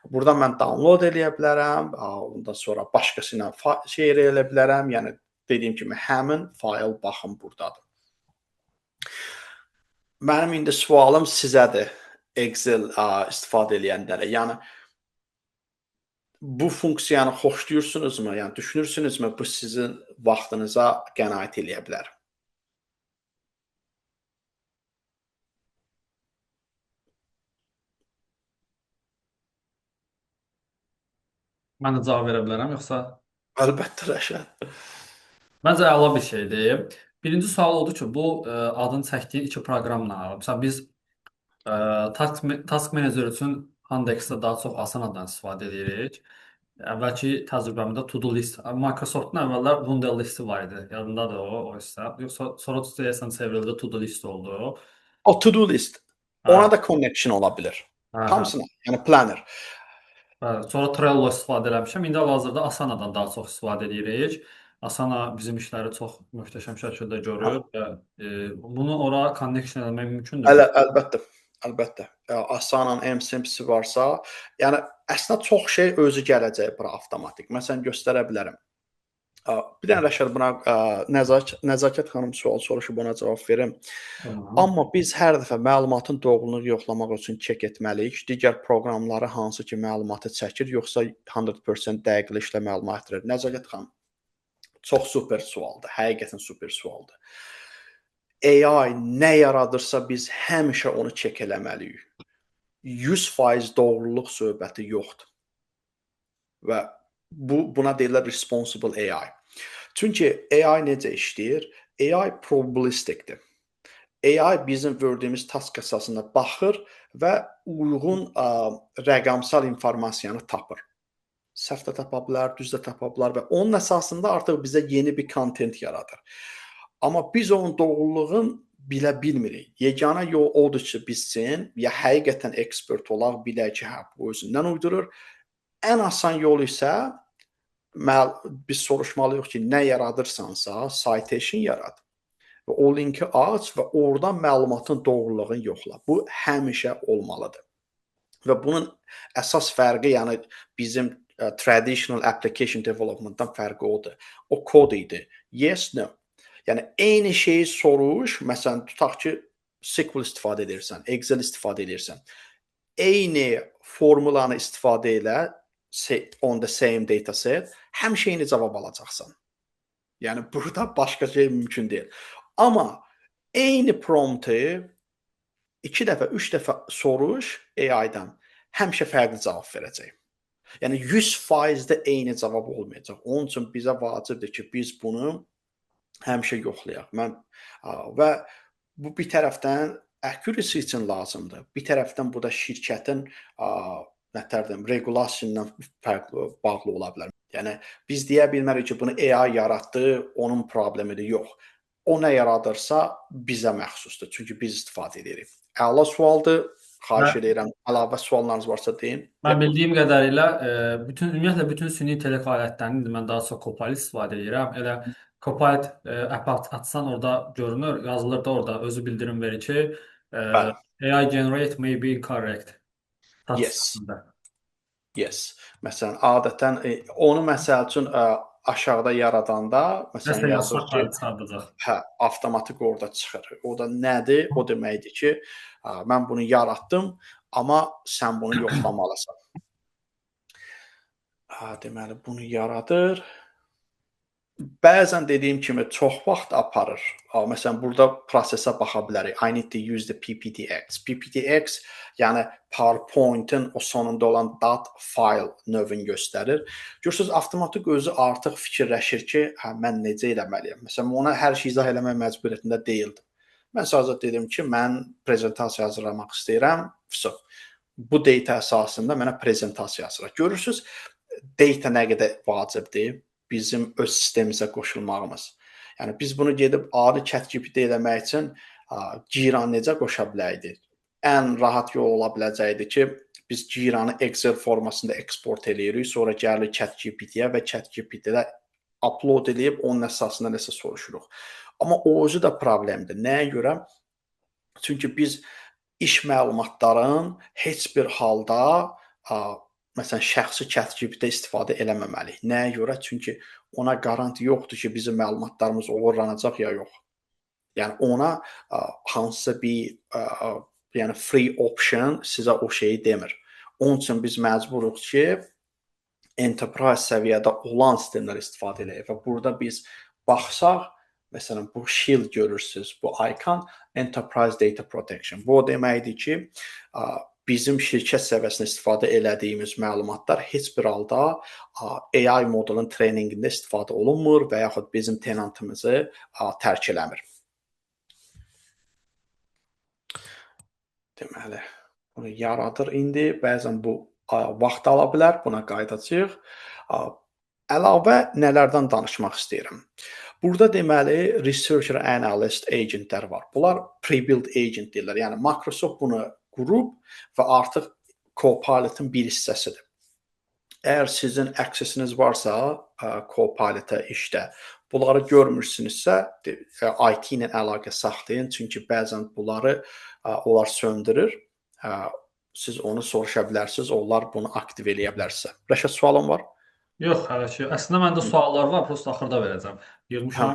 S2: Burada mən download eləyə bilərəm, ondan sonra başqasıyla share eləyə bilərəm. Yəni dediyim kimi həmin fayl baxın burdadır. Mənim indi sualım sizədir, Excel istifadə edənlərə. Yəni bu funksiyanı xoşlayırsınızmı? Yəni düşünürsünüzmü bu sizin vaxtınıza qənaət eləyə bilər?
S1: Mən də cavab verə bilərəm, yoxsa?
S2: Əlbəttə, Rəşad.
S1: Məncə əla bir şeydir. Birinci sual odur ki, bu adını çəkdiyi iki proqramla. Məsələn, biz Task Manager üçün Yandex-də daha çox Asana-dan istifadə edirik. Əvvəlki təcrübəmdə To-Do List, Microsoft-un əvvəllər Wunderlist var idi. Yadındadır o hissə. Yoxsa sonra deyəsən çevrildi To-Do List oldu.
S2: O To-Do List. Ona da connection ola bilər.
S1: Hə,
S2: Hamısına, yəni planner.
S1: Bəli, sonra Trello istifadə eləmişəm. İndi hal-hazırda Asana-dan daha çox istifadə edirik. Asana bizim işləri çox möhtəşəm şəkildə görür və bunu ora connection eləmək mümkündür.
S2: Əlbəttə, əlbəttə. Asana'nın MSIMP'si varsa, yəni əslində çox şey özü gələcək bura avtomatik. Məsələn, göstərə bilərəm. Bir dənə Rəşad buna Nəzakət xanım sual soruşub, ona cavab verim.
S1: Tamam.
S2: Amma biz hər dəfə məlumatın doğruluğunu yoxlamaq üçün çek etməliyik. Digər proqramları hansı ki məlumatı çəkir, yoxsa 100% dəqiqliklə məlumat verir. Nəzakət xanım, çox super sualdır. Həqiqətən super sualdır. AI nə yaradırsa biz həmişə onu çek eləməliyik. 100% doğruluq söhbəti yoxdur. Və buna deyirlər responsible AI. Çünki AI necə işləyir? AI probabilistikdir. AI bizim gördüyümüz task əsasında baxır və uyğun rəqəmsal informasiyanı tapır. Səhv də tapa bilər, düz də tapa bilər və onun əsasında artıq bizə yeni bir kontent yaradır. Amma biz onun doğruluğunu bilə bilmirik. Yeganə yol odur ki, bilsin, ya həqiqətən ekspert olaq, bilək ki, bu özündən uydurur. Ən asan yol isə biz soruşmalıyıq ki, nə yaradırsansa, citation yarad. Və o linki aç və oradan məlumatın doğruluğunu yoxla. Bu həmişə olmalıdır. Və bunun əsas fərqi, yəni bizim traditional application development-dan fərqi odur. O kod idi. Yes, no. Yəni eyni şeyi soruş, məsələn, tutaq ki, SQL istifadə edirsən, Excel istifadə edirsən. Eyni formulanı istifadə elə on the same data set, həmişə eyni cavab alacaqsan. Yəni burada başqa şey mümkün deyil. Amma eyni promptu 2 dəfə, 3 dəfə soruş AI-dan, həmişə fərqli cavab verəcək. Yəni 100%-də eyni cavab olmayacaq. Onun üçün bizə vacibdir ki, biz bunu həmişə yoxlayaq. Və bu bir tərəfdən accuracy üçün lazımdır. Bir tərəfdən bu da şirkətin regulasiyanla bağlı ola bilər. Yəni biz deyə bilmərik ki, bunu AI yaratdı, onun problemidir. Yox. O nə yaradırsa bizə məxsusdur. Çünki biz istifadə edirik. Əla sualdır. Xahiş edirəm. Əlavə suallarınız varsa deyin.
S1: Mən bildiyim qədərilə ümumiyyətlə bütün süni intellekt alətlərində mən daha çox Copilot istifadə edirəm. Elə Copilot app açsan orada görünür, yazılır da orada özü bildirim verir ki, AI generate may be incorrect.
S2: Yes. Məsələn, adətən onu məsəl üçün aşağıda yaradanda, məsələn, yazır ki, avtomatik orada çıxır. O da nədir? O deməkdir ki, mən bunu yaratdım, amma sən bunu yoxlamalısan. Deməli, bunu yaradır. Bəzən dediyim kimi çox vaxt aparır. Məsələn, burada prosesə baxa bilərik. I need to use the PPTX. PPTX, yəni PowerPoint-in o sonunda olan .file növünü göstərir. Görürsünüz, avtomatik özü artıq fikirləşir ki, mən necə eləməliyəm. Məsələn, ona hər şey izah eləmək məcburiyyətində deyildim. Mən sadəcə dedim ki, mən prezentasiya hazırlamaq istəyirəm. Bu data əsasında mənə prezentasiya hazırla. Görürsünüz, data nə qədər vacibdir bizim öz sistemimizə qoşulmağımız. Yəni biz bunu gedib adi ChatGPT eləmək üçün Jira-nı necə qoşa bilərdik? Ən rahat yol ola biləcəkdir ki, biz Jira-nı Excel formasında eksport eləyirik, sonra gəlirik ChatGPT-yə və ChatGPT-də upload eləyib onun əsasında nəsə soruşuruq. Amma o özü də problemdir. Nəyə görə? Çünki biz iş məlumatların heç bir halda məsələn, şəxsi ChatGPT istifadə eləməməliyik. Nəyə görə? Çünki ona qarant yoxdur ki, bizim məlumatlarımız oğurlanacaq ya yox. Yəni ona hansısa bir free option sizə o şeyi demir. Onun üçün biz məcburuq ki, enterprise səviyyədə olan sistemlər istifadə edək və burada biz baxsaq, məsələn, bu shield görürsünüz, bu icon Enterprise Data Protection. Bu o deməkdir ki, bizim şirkət səviyyəsində istifadə elədiyimiz məlumatlar heç bir halda AI modelin treyningində istifadə olunmur və yaxud bizim tenantımızı tərk eləmir. Deməli, bunu yaradır indi. Bəzən bu vaxt ala bilər, buna qayıdacağıq. Əlavə nələrdən danışmaq istəyirəm? Burada deməli, researcher analyst agentlər var. Bunlar pre-built agent deyirlər. Yəni, Microsoft bunu qurub və artıq Copilot-ın bir hissəsidir. Əgər sizin accessiniz varsa, Copilot-a işdə, bunları görmürsünüzsə, IT ilə əlaqə saxlayın, çünki bəzən bunları onlar söndürür. Siz onu soruşa bilərsiniz, onlar bunu aktiv eləyə bilər sizə. Rəşad, sualın var?
S1: Yox, hələ ki. Əslində məndə suallar var, prosta axırda verəcəm.
S2: Hə.
S1: Yığmışam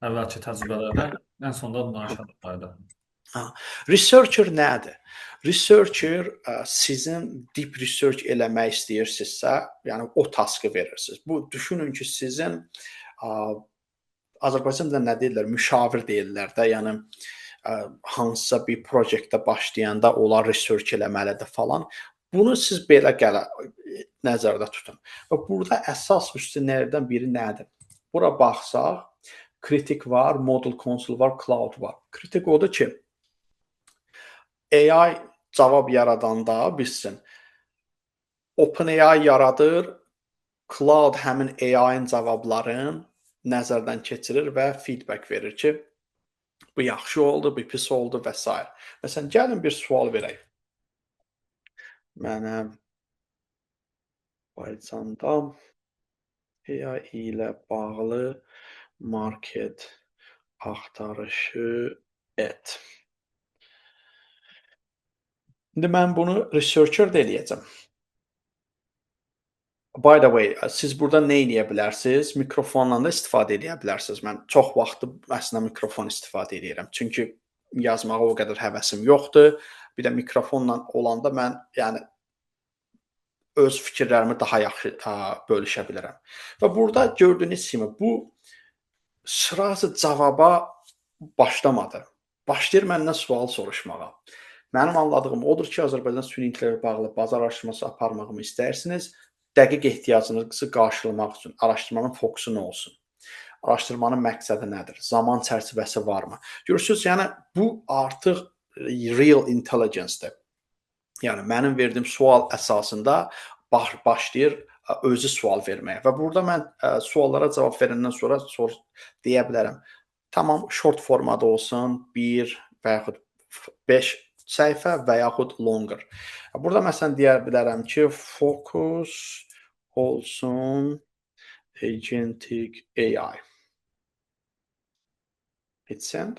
S1: əvvəlki təcrübələrdən. Ən sonda danışarıq fayda.
S2: Researcher nədir? Researcher sizin deep research eləmək istəyirsinizsə, yəni o taskı verirsiniz. Bu düşünün ki, sizin Azərbaycanda nə deyirlər? Müşavir deyirlər də, yəni hansısa bir proyektdə başlayanda onlar research eləməlidir falan. Bunu siz belə nəzərdə tutun. Və burada əsas üstünlərdən biri nədir? Bura baxsaq, kritik var, model console var, cloud var. Kritik odur ki, AI cavab yaradanda bilsin, OpenAI yaradır, cloud həmin AI-ın cavablarını nəzərdən keçirir və feedback verir ki, bu yaxşı oldu, bu pis oldu və s. Məsələn, gəlin bir sual verək. Mənə Pythonda AI ilə bağlı market axtarışı et. İndi mən bunu researcher də eləyəcəm. By the way, siz burada nə edə bilərsiniz? Mikrofonla da istifadə edə bilərsiniz. Mən çox vaxt əslində mikrofon istifadə edirəm. Çünki yazmağa o qədər həvəsim yoxdur. Bir də mikrofonla olanda mən yəni öz fikirlərimi daha yaxşı bölüşə bilərəm. Və burada gördüyünüz kimi bu sırası cavaba başlamadı. Başlayır məndən sual soruşmağa. Mənim anladığım odur ki, Azərbaycan süni intelleklə bağlı bazar araşdırması aparmağımı istəyirsiniz. Dəqiq ehtiyacınızı qarşılamaq üçün araşdırmanın fokusu nə olsun? Araşdırmanın məqsədi nədir? Zaman çərçivəsi varmı? Görürsüz, yəni bu artıq real intelligence-dir. Yəni mənim verdiyim sual əsasında başlayır özü sual verməyə və burada mən suallara cavab verəndən sonra deyə bilərəm. Tamam, short formada olsun, 1 və yaxud 5 səhifə və yaxud longer. Burada məsələn deyə bilərəm ki, focus olsun agentic AI. Hit send.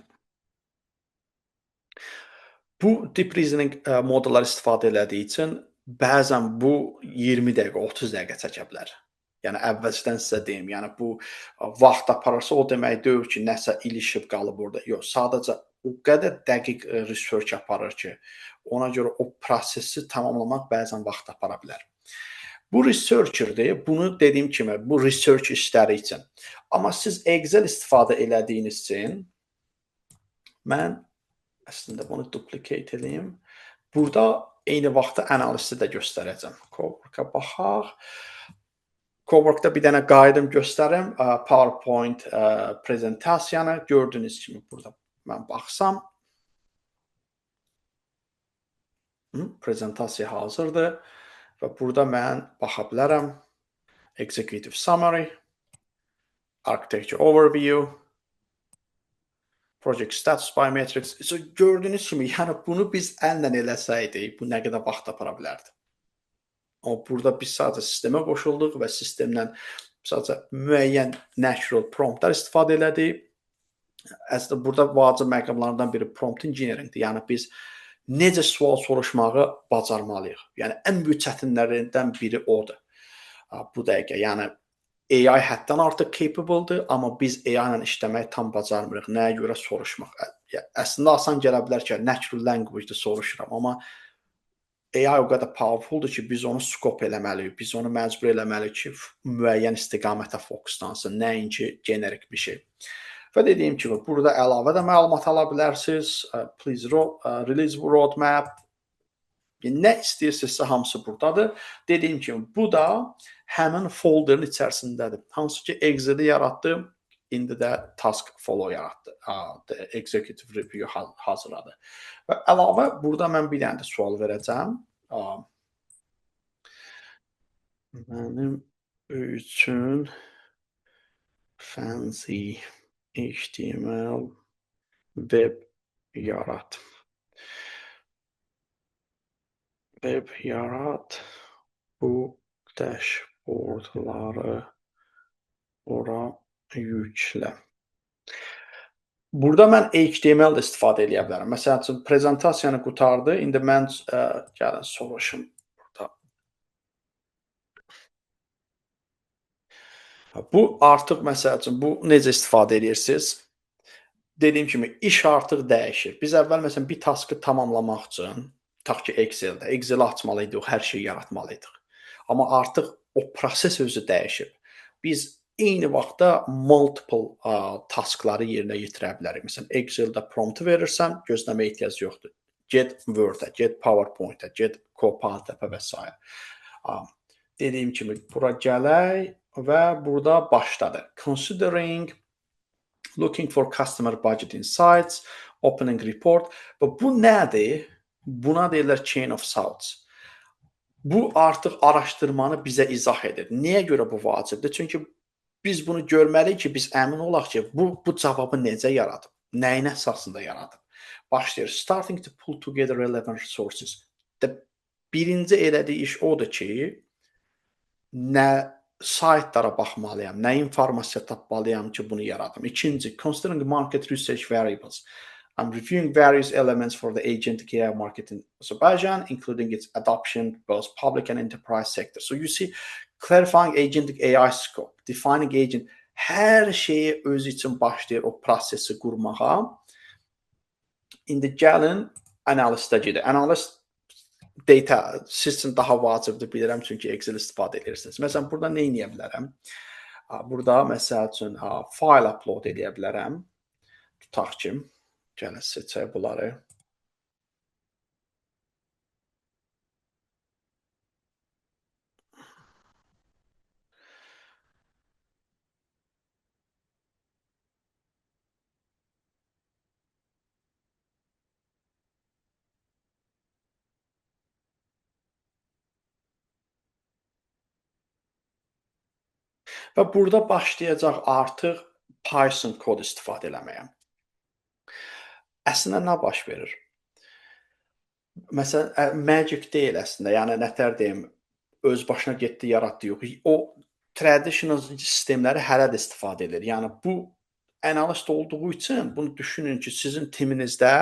S2: Bu deep reasoning modulları istifadə elədiyi üçün bəzən bu 20 dəqiqə, 30 dəqiqə çəkə bilər. Yəni əvvəlcədən sizə deyim, yəni bu vaxt aparırsa o demək deyil ki, nəsə ilişib qalıb orada. Yox, sadəcə o qədər dəqiq research aparır ki, ona görə o prosesi tamamlamaq bəzən vaxt apara bilər. Bu researcherdir. Bunu dediyim kimi, bu research işləri üçün. Amma siz Excel istifadə elədiyiniz üçün mən əslində bunu duplicate edeyim. Burada eyni vaxtda analizi də göstərəcəm. Cowork-a baxaq. Cowork-da bir dənə qaydım göstərim. PowerPoint prezentasiyanı gördüyünüz kimi burada mən baxsam. Prezentasiya hazırdır. Və burada mən baxa bilərəm. Executive Summary, Architecture Overview, Project Status by Matrix. Gördüyünüz kimi, yəni bunu biz əllə eləsəydik, bu nə qədər vaxt apara bilərdi. Amma burada biz sadəcə sistemə qoşulduq və sistemdən sadəcə müəyyən natural promptlar istifadə elədik. Əslində burada vacib məqamlardan biri prompt engineeringdir. Yəni biz necə sual soruşmağı bacarmalıyıq. Yəni ən böyük çətinliklərdən biri odur. Bu dəqiqə. Yəni AI həddən artıq capable-dır, amma biz AI ilə işləməyi tam bacarmırıq. Nəyə görə soruşmaq? Əslində asan gələ bilər ki, natural language-də soruşuram, amma AI o qədər powerful-dur ki, biz onu scope eləməliyik, biz onu məcbur eləməliyik ki, müəyyən istiqamətə fokuslansın, nəinki generik bir şey. Və dediyim kimi, burada əlavə də məlumat ala bilərsiniz. Please release roadmap. Nə istəyirsinizsə hamısı buradadır. Dediyim kimi, bu da həmin folderin içərisindədir. Hansı ki, Excel-i yaratdım, indi də task follow yaratdı. Executive review hazırladı. Və əlavə, burada mən bir dənə də sual verəcəm. Mənim üçün fancy HTML web yarat. Web yarat. Bu dashboard Ortaları ora yüklə. Burada mən HTML də istifadə edə bilərəm. Məsələn üçün prezentasiyanı qurtardı. İndi mən gəlin soruşum burada. Bu artıq məsəl üçün bu necə istifadə edirsiniz? Dediyim kimi iş artıq dəyişir. Biz əvvəl məsələn bir taskı tamamlamaq üçün tutaq ki Excel-də Excel-i açmalıydıq, hər şeyi yaratmalıydıq. Amma artıq o proses özü dəyişib. Biz eyni vaxtda multiple taskları yerinə yetirə bilərik. Məsələn, Excel-də prompt verirsən, gözləməyə ehtiyac yoxdur. Get Word-ə, get PowerPoint-ə, get Copilot-ə və s. Dediyim kimi bura gələk və burada başladı. Considering looking for customer budget insights, opening report. Və bu nədir? Buna deyirlər chain of thoughts. Bu artıq araşdırmanı bizə izah edir. Niyə görə bu vacibdir? Çünki biz bunu görməliyik ki, biz əmin olaq ki, bu cavabı necə yaradıb, nəyin əsasında yaradıb. Başlayır. Starting to pull together relevant resources. Birinci elədiyi iş odur ki, nə saytlara baxmalıyam, nə informasiya tapmalıyam ki, bunu yaradım. İkinci, considering market research variables. I'm reviewing various elements for the agentic AI market in Azerbaijan, including its adoption, both public and enterprise sector. So you see, clarifying agentic AI scope, defining agent, hər şeyi öz üçün başlayır o prosesi qurmağa. İndi gəlin analistə gedək. Analist data sizin daha vacibdir bilirəm, çünki Excel istifadə edirsiniz. Məsələn, burada nə edə bilərəm? Burada məsəl üçün file upload edə bilərəm. Tutaq ki, gəlin seçək bunları. Və burada başlayacaq artıq Python kod istifadə eləməyə. Əslində nə baş verir? Məsələn, magic deyil əslində, yəni nətər deyim, öz başına getdi, yaratdı, yox. O traditional sistemləri hələ də istifadə edir. Yəni bu analist olduğu üçün bunu düşünün ki, sizin timinizdə,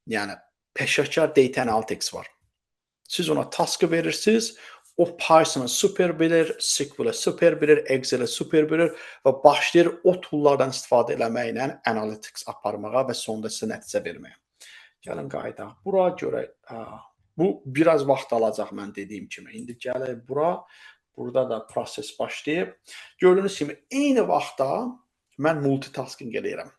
S2: yəni peşəkar data analytics var. Siz ona taskı verirsiniz, o Python-ı super bilir, SQL-ı super bilir, Excel-ı super bilir və başlayır o toollardan istifadə eləməklə analytics aparmağa və sonda sizə nəticə verməyə. Gəlin qayıdaq. Bura görə bu biraz vaxt alacaq mən dediyim kimi. İndi gələk bura. Burada da proses başlayıb. Gördüyünüz kimi eyni vaxtda mən multitasking eləyirəm.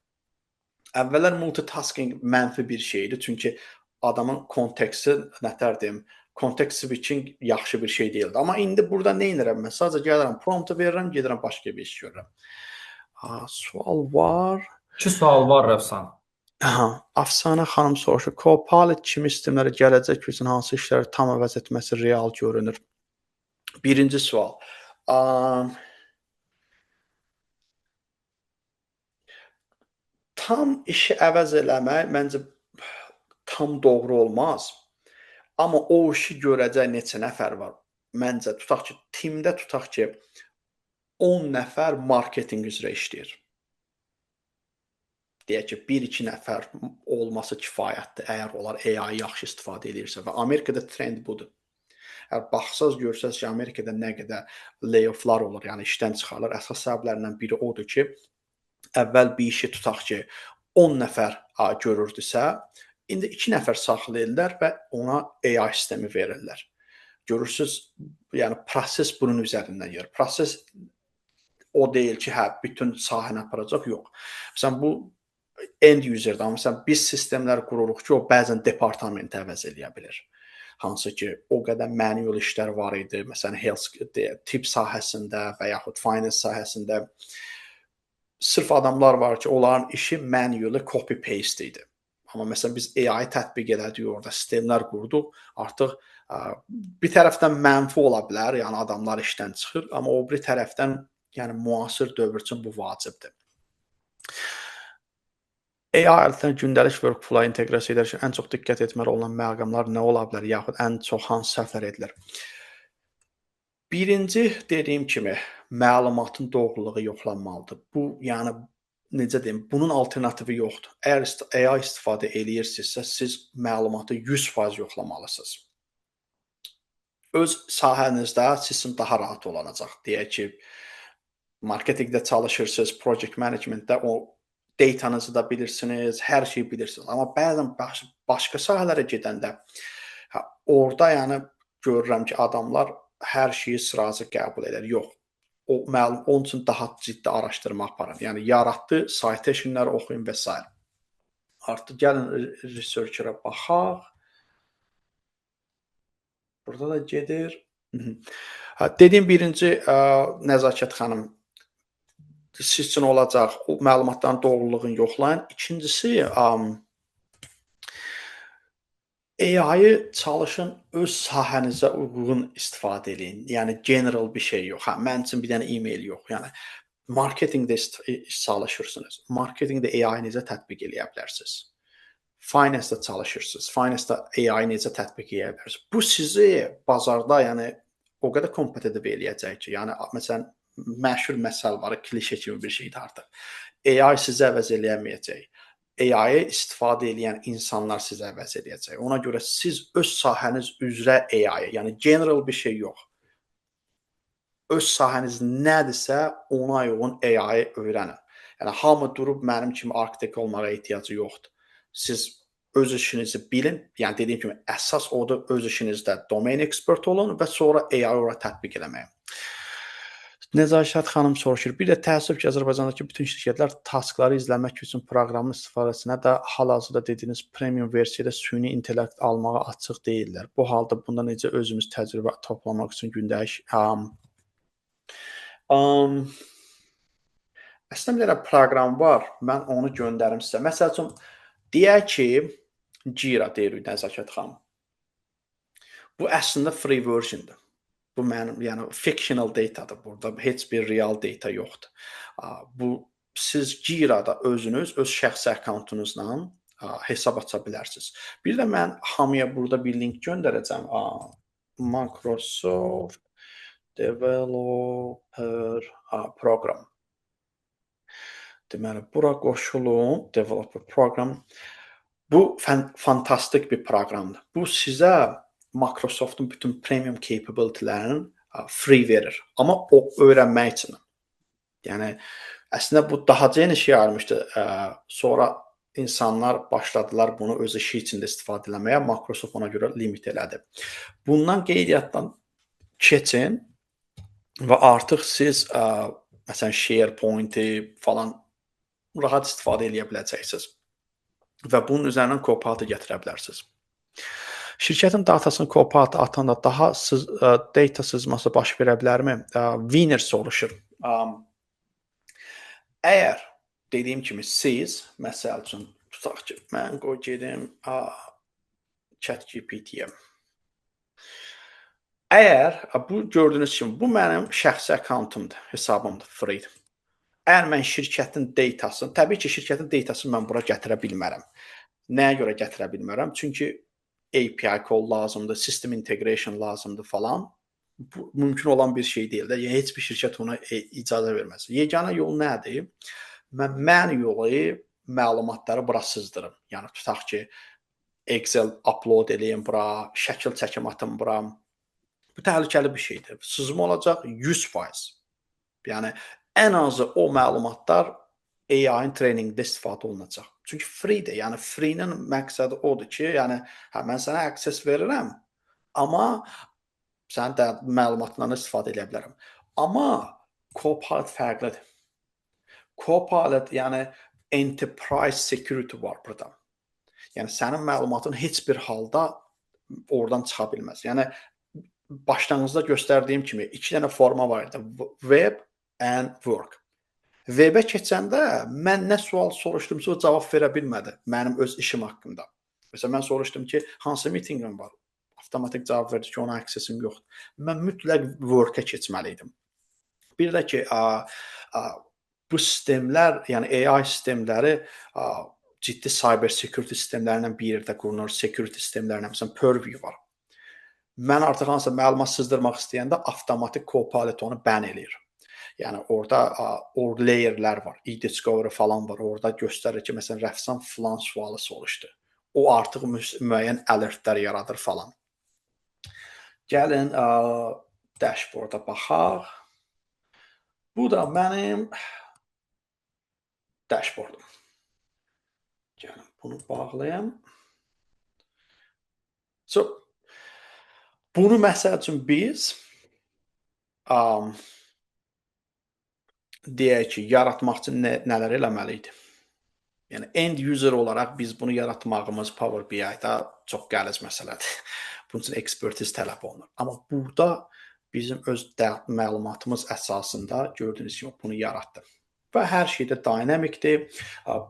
S2: Əvvəllər multitasking mənfi bir şeydir. Çünki adamın konteksti nətər deyim, context switching yaxşı bir şey deyildi. Amma indi burada nə edirəm? Mən sadəcə gəlirəm, promptu verirəm, gedirəm başqa bir iş görürəm. Sual var.
S1: 2 sual var Rəfsan.
S2: Afsanə xanım soruşur. Copilot kimi sistemlərə gələcək üçün hansı işləri tam əvəz etməsi real görünür? Birinci sual. Tam işi əvəz eləmək məncə tam doğru olmaz. Amma o işi görəcək neçə nəfər var? Məncə tutaq ki, timdə tutaq ki 10 nəfər marketinq üzrə işləyir. Deyək ki, 1-2 nəfər olması kifayətdir, əgər onlar AI yaxşı istifadə edirsə və Amerikada trend budur. Əgər baxsaz görsəz ki, Amerikada nə qədər layofflar olur, yəni işdən çıxarılır. Əsas səbəblərindən biri odur ki, əvvəl bir işi tutaq ki, 10 nəfər görürdüsə, indi 2 nəfər saxlayırlar və ona AI sistemi verirlər. Görürsüz, yəni proses bunun üzərindən gedir. Proses o deyil ki, bütün sahəni aparacaq, yox. Məsələn, bu end user'da, məsələn, biz sistemlər qururuq ki, o bəzən departamenti əvəz eləyə bilir. Hansı ki, o qədər manual işlər var idi, məsələn, health tip sahəsində və yaxud finance sahəsində. Sırf adamlar var ki, onların işi manually copy-paste idi. Amma məsələn, biz AI tətbiq elədik, orada sistemlər qurduq, artıq bir tərəfdən mənfi ola bilər, yəni adamlar işdən çıxır, amma o bir tərəfdən yəni müasir dövr üçün bu vacibdir. AI alətlərin gündəlik workflow-a inteqrasiya edərkən ən çox diqqət etməli olan məqamlar nə ola bilər, yaxud ən çox hansı səhvlər edilir? Birinci dediyim kimi məlumatın doğruluğu yoxlanmalıdır. Bu, yəni necə deyim, bunun alternativi yoxdur. Əgər AI istifadə eləyirsinizsə, siz məlumatı 100% yoxlamalısınız. Öz sahənizdə sizin üçün daha rahat olacaq. Deyək ki, marketinqdə çalışırsınız, project managementdə o datanızı da bilirsiniz, hər şeyi bilirsiniz. Amma bəzən başqa sahələrə gedəndə orada yəni görürəm ki, adamlar hər şeyi sırası qəbul edir. Yox. Onun üçün daha ciddi araşdırma aparın. Yəni yaratdı, citationları oxuyun və s. Artıq gəlin researcher'a baxaq. Burada da gedir. Dediyim birinci Nəzakət xanım siz üçün olacaq. O məlumatların doğruluğunu yoxlayın. İkincisi AI-yı çalışın öz sahənizə uyğun istifadə edin. Yəni general bir şey yox. Mənim üçün bir dənə e-mail yox. Yəni marketinqdə çalışırsınız. Marketinqdə AI necə tətbiq edə bilərsiniz? Finance-da çalışırsınız. Finance-da AI necə tətbiq edə bilərsiniz? Bu sizi bazarda yəni o qədər kompetitiv eləyəcək ki, yəni məsələn məşhur məsəl var, klişe kimi bir şeydir artıq. AI sizi əvəz eləməyəcək. AI-yı istifadə edən insanlar sizi əvəz edəcək. Ona görə siz öz sahəniz üzrə AI, yəni general bir şey yox. Öz sahəniz nədirsə, ona uyğun AI öyrənin. Yəni hamı durub mənim kimi arxitekt olmağa ehtiyacı yoxdur. Siz öz işinizi bilin. Yəni dediyim kimi əsas odur öz işinizdə domain expert olun və sonra AI ora tətbiq eləməyin. Nəzakət xanım soruşur. Bir də təəssüf ki, Azərbaycandakı bütün şirkətlər taskları izləmək üçün proqramın istifadəsinə də hal-hazırda dediyiniz premium versiyada süni intellekt almağa açıq deyillər. Bu halda bunda necə özümüz təcrübə toplamaq üçün gündəlik əslində bir dənə proqram var. Mən onu göndərim sizə. Məsəl üçün deyək ki, Jira deyirik Nəzakət xanım. Bu əslində free versiondur. Bu mənim, yəni fictional datadır. Burada heç bir real data yoxdur. Bu siz Jira-da özünüz öz şəxsi akkauntunuzla hesab aça bilərsiniz. Bir də mən hamıya burada bir link göndərəcəm. Microsoft Developer Program. Deməli, bura qoşulun Developer Program. Bu fantastik bir proqramdır. Bu sizə Microsoft'un bütün premium capability'lərini free verir. Amma o öyrənmək üçün. Yəni əslində bu daha yeni şey almışdı. Sonra insanlar başladılar bunu öz işi içində istifadə etməyə. Microsoft ona görə limit elədi. Bundan qeydiyyatdan keçin və artıq siz məsələn SharePoint-i falan rahat istifadə edə biləcəksiniz. Və bunun üzərindən Copilot gətirə bilərsiniz. Şirkətin datasını Copilot atanda daha data sızması baş verə bilərmi? Winner soruşur. Əgər dediyim kimi siz, məsəl üçün, tutaq ki, mən qoy gedim ChatGPT-yə. Əgər bu gördüyünüz kimi, bu mənim şəxsi akkauntumdur, hesabımdır, free. Əgər mən şirkətin datasını, təbii ki, şirkətin datasını mən bura gətirə bilmərəm. Nəyə görə gətirə bilmərəm? Çünki API call lazımdır, system integration lazımdır falan. Bu mümkün olan bir şey deyil də. Yəni heç bir şirkət ona icazə verməz. Yeganə yol nədir? Mən manually məlumatları bura sızdırım. Yəni tutaq ki, Excel upload eləyim bura, şəkil çəkim atım bura. Bu təhlükəli bir şeydir. Sızma olacaq 100%. Yəni ən azı o məlumatlar AI-ın treyningdə istifadə olunacaq. Çünki free-dir. Yəni free-nin məqsədi odur ki, yəni mən sənə access verirəm, amma sənin də məlumatlarından istifadə edə bilərəm. Amma Copilot fərqlidir. Copilot, yəni enterprise security var burada. Yəni sənin məlumatın heç bir halda oradan çıxa bilməz. Yəni başlanğıcda göstərdiyim kimi 2 dənə forma var idi. Web and work. Web-ə keçəndə mən nə sual soruşdumsa o cavab verə bilmədi mənim öz işim haqqında. Məsələn, mən soruşdum ki, hansı meetingim var? Avtomatik cavab verdi ki, ona accessim yoxdur. Mən mütləq work-ə keçməli idim. Bir də ki, bu sistemlər, yəni AI sistemləri ciddi cyber security sistemlərindən bir yerdə qurulur, security sistemlərindən, məsələn, Purview var. mən artıq hansısa məlumat sızdırmaq istəyəndə avtomatik Copilot onu bən eləyir. Yəni orada o layerlər var, e-discovery falan var. Orada göstərir ki, məsələn, rəssam filan sualı soruşdu. O artıq müəyyən alertlər yaradır falan. Gəlin dashboarda baxaq. Bu da mənim dashboardum. Gəlin bunu bağlayım. So, bunu məsəl üçün biz deyək ki, yaratmaq üçün nələr eləməliydik? Yəni end user olaraq biz bunu yaratmağımız Power BI-da çox qəliz məsələdir. Bunun üçün ekspertiz tələb olunur. Amma burada bizim öz məlumatımız əsasında gördüyünüz kimi bunu yaratdım. Və hər şey də dinamikdir.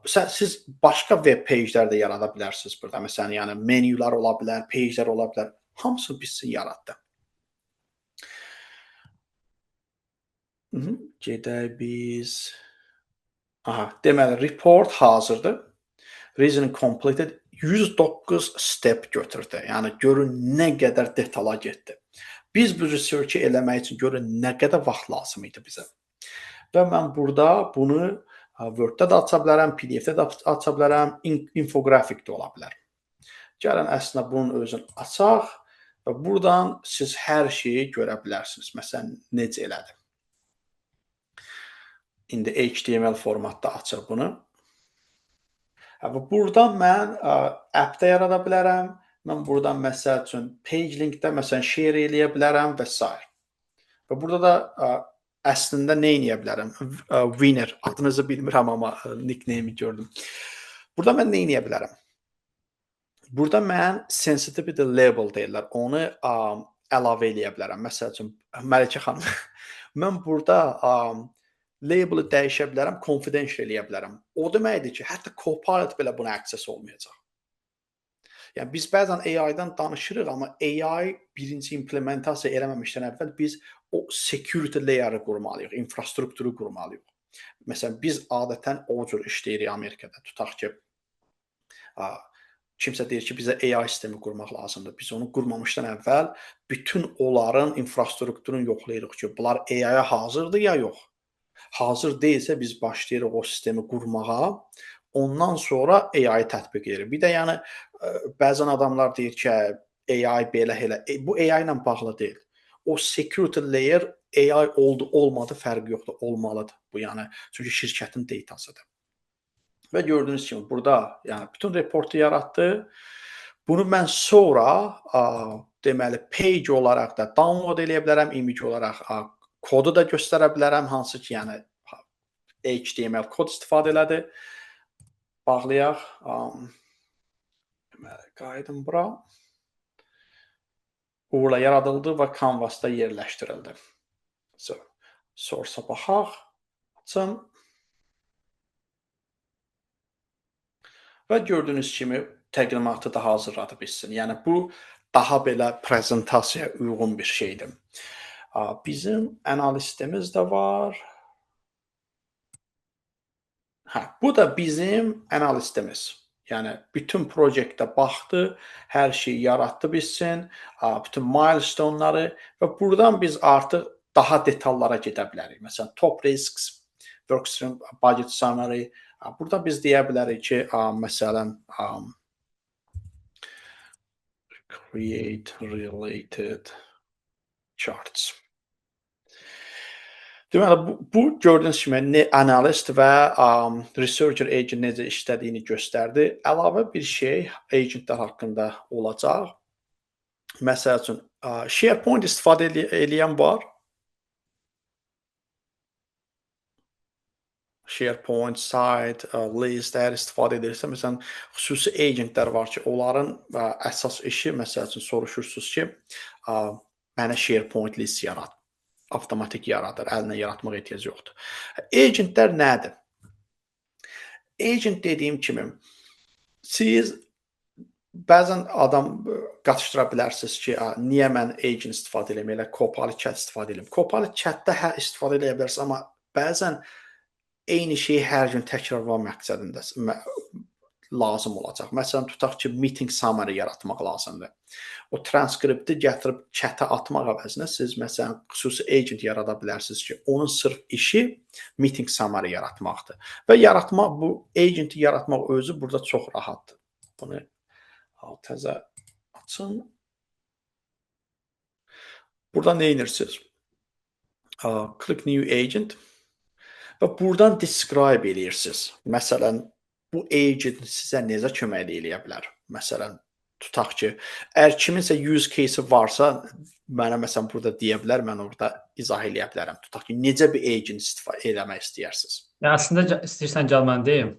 S2: Siz başqa web page'lər də yarada bilərsiniz burada. Məsələn, yəni menyular ola bilər, page'lər ola bilər. Hamısını biz yaratdım. Gedək biz. Deməli, report hazırdır. Reasoning completed 109 step götürdü. Yəni görün nə qədər detala getdi. Biz bu research-i eləmək üçün görün nə qədər vaxt lazım idi bizə. Və mən burada bunu Word-də də aça bilərəm, PDF-də də aça bilərəm, infografik də ola bilər. Gəlin əslində bunun özünü açaq və buradan siz hər şeyi görə bilərsiniz. Məsələn, necə elədim. İndi HTML formatda açır bunu. Buradan mən app-də yarada bilərəm. Mən buradan məsəl üçün page link-də məsələn share eləyə bilərəm və s. Və burada da əslində nə edə bilərəm? Winner adınızı bilmirəm amma nickname-i gördüm. Burada mən nə edə bilərəm? Burada mən sensitivity label deyirlər. Onu əlavə eləyə bilərəm. Məsəl üçün Məlikə xanım mən burada label-ı dəyişə bilərəm, confidential eləyə bilərəm. O deməkdir ki, hətta Copilot belə buna access olmayacaq. Yəni biz bəzən AI-dan danışırıq, amma AI birinci implementasiya eləməmişdən əvvəl biz o security layer-ı qurmalıyıq, infrastrukturu qurmalıyıq. Məsələn, biz adətən o cür işləyirik Amerikada. Tutaq ki, kimsə deyir ki, bizə AI sistemi qurmaq lazımdır. Biz onu qurmamışdan əvvəl bütün onların infrastrukturunu yoxlayırıq ki, bunlar AI-ya hazırdır ya yox. Hazır deyilsə biz başlayırıq o sistemi qurmağa, ondan sonra AI tətbiq edirik. Bir də yəni bəzən adamlar deyir ki, AI belə elə. Bu AI ilə bağlı deyil. O security layer AI oldu, olmadı fərqi yoxdur, olmalıdır. Bu yəni çünki şirkətin datasıdır. Və gördüyünüz kimi burada yəni bütün reportu yaratdı. Bunu mən sonra deməli page olaraq da download eləyə bilərəm, image olaraq kodu da göstərə bilərəm, hansı ki, yəni HTML kod istifadə elədi. Bağlayaq. Deməli, qayıdım bura. Uğurla yaradıldı və Canvas-da yerləşdirildi. Source-a baxaq. Açın. Və gördüyünüz kimi təqdimatı da hazırladı bilsin. Yəni bu daha belə prezentasiyaya uyğun bir şeydir. Bizim analistimiz də var. Bu da bizim analistimiz. Yəni bütün proyektə baxdı, hər şeyi yaratdı bilsin, bütün milestone'ları və buradan biz artıq daha detallara gedə bilərik. Məsələn, top risks, workstream budget summary. Burada biz deyə bilərik ki, məsələn, create related charts. Deməli, bu gördüyünüz kimi analist və researcher agent necə işlədiyini göstərdi. Əlavə bir şey agentlər haqqında olacaq. Məsəl üçün, SharePoint istifadə edən var. SharePoint, site, list, əgər istifadə edirsə, məsələn, xüsusi agentlər var ki, onların əsas işi, məsəl üçün, soruşursunuz ki, mənə SharePoint list yarat. Avtomatik yaradır, əlinə yaratmaq ehtiyac yoxdur. Agentlər nədir? Agent dediyim kimi, siz bəzən adam qatışdıra bilərsiniz ki, niyə mən agent istifadə edeyim, elə Copilot chat istifadə edeyim. Copilot chatdə istifadə edə bilərsiniz, amma bəzən eyni şeyi hər gün təkrarlamaq məqsədində lazım olacaq. Məsələn, tutaq ki, meeting summary yaratmaq lazımdır. O transkripti gətirib chat-ə atmaq əvəzinə siz məsələn xüsusi agent yarada bilərsiniz ki, onun sırf işi meeting summary yaratmaqdır. Və bu agenti yaratmaq özü burada çox rahatdır. Bunu təzə açın. Burada nə edirsiniz? Click new agent və buradan describe eləyirsiniz. Məsələn, bu agent sizə necə kömək eləyə bilər? Məsələn, tutaq ki, əgər kiminsə use case-i varsa, mənə məsələn burada deyə bilər, mən orada izah eləyə bilərəm. Tutaq ki, necə bir agent istifadə eləmək istəyirsiniz?
S1: Yəni əslində istəyirsən gəl mən deyim.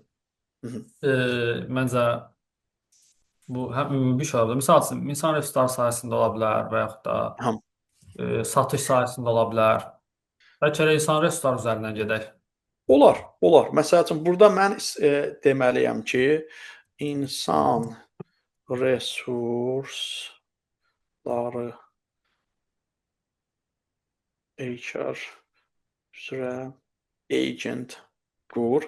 S1: Məncə bu həm ümumi bir şey ola bilər. Məsəl üçün, insan resursları sayəsində ola bilər və yaxud da satış sayəsində ola bilər. Bəlkə elə insan resursları üzərindən gedək.
S2: Olar. Məsəl üçün, burada mən deməliyəm ki, insan resursları HR üzrə agent qur.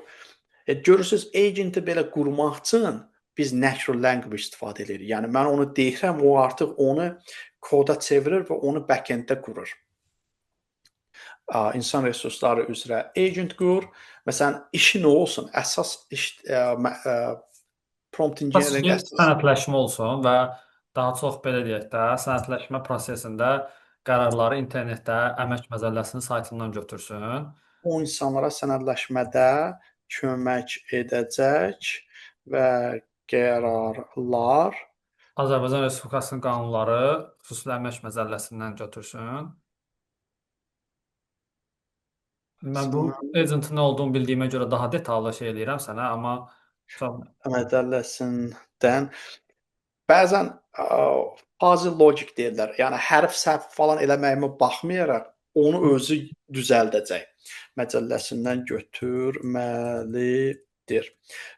S2: Görürsüz, agenti belə qurmaq üçün biz natural language istifadə edirik. Yəni mən onu deyirəm, o artıq onu koda çevirir və onu backenddə qurur. İnsan resursları üzrə agent qur. Məsələn, işi nə olsun? Əsas iş prompt engineering
S1: sənədləşmə olsun və daha çox belə deyək də, sənədləşmə prosesində qərarları internetdə əmək məcəlləsinin saytından götürsün.
S2: O insanlara sənədləşmədə kömək edəcək və qərarlar
S1: Azərbaycan Respublikasının qanunları xüsusilə əmək məcəlləsindən götürsün. Mən bu agentin nə olduğunu bildiyimə görə daha detallı şey eləyirəm sənə, amma
S2: məcəlləsindən bəzən fuzzy logic deyirlər. Yəni hərf səhv falan eləməyimə baxmayaraq onu özü düzəldəcək. Məcəlləsindən götürməlidir.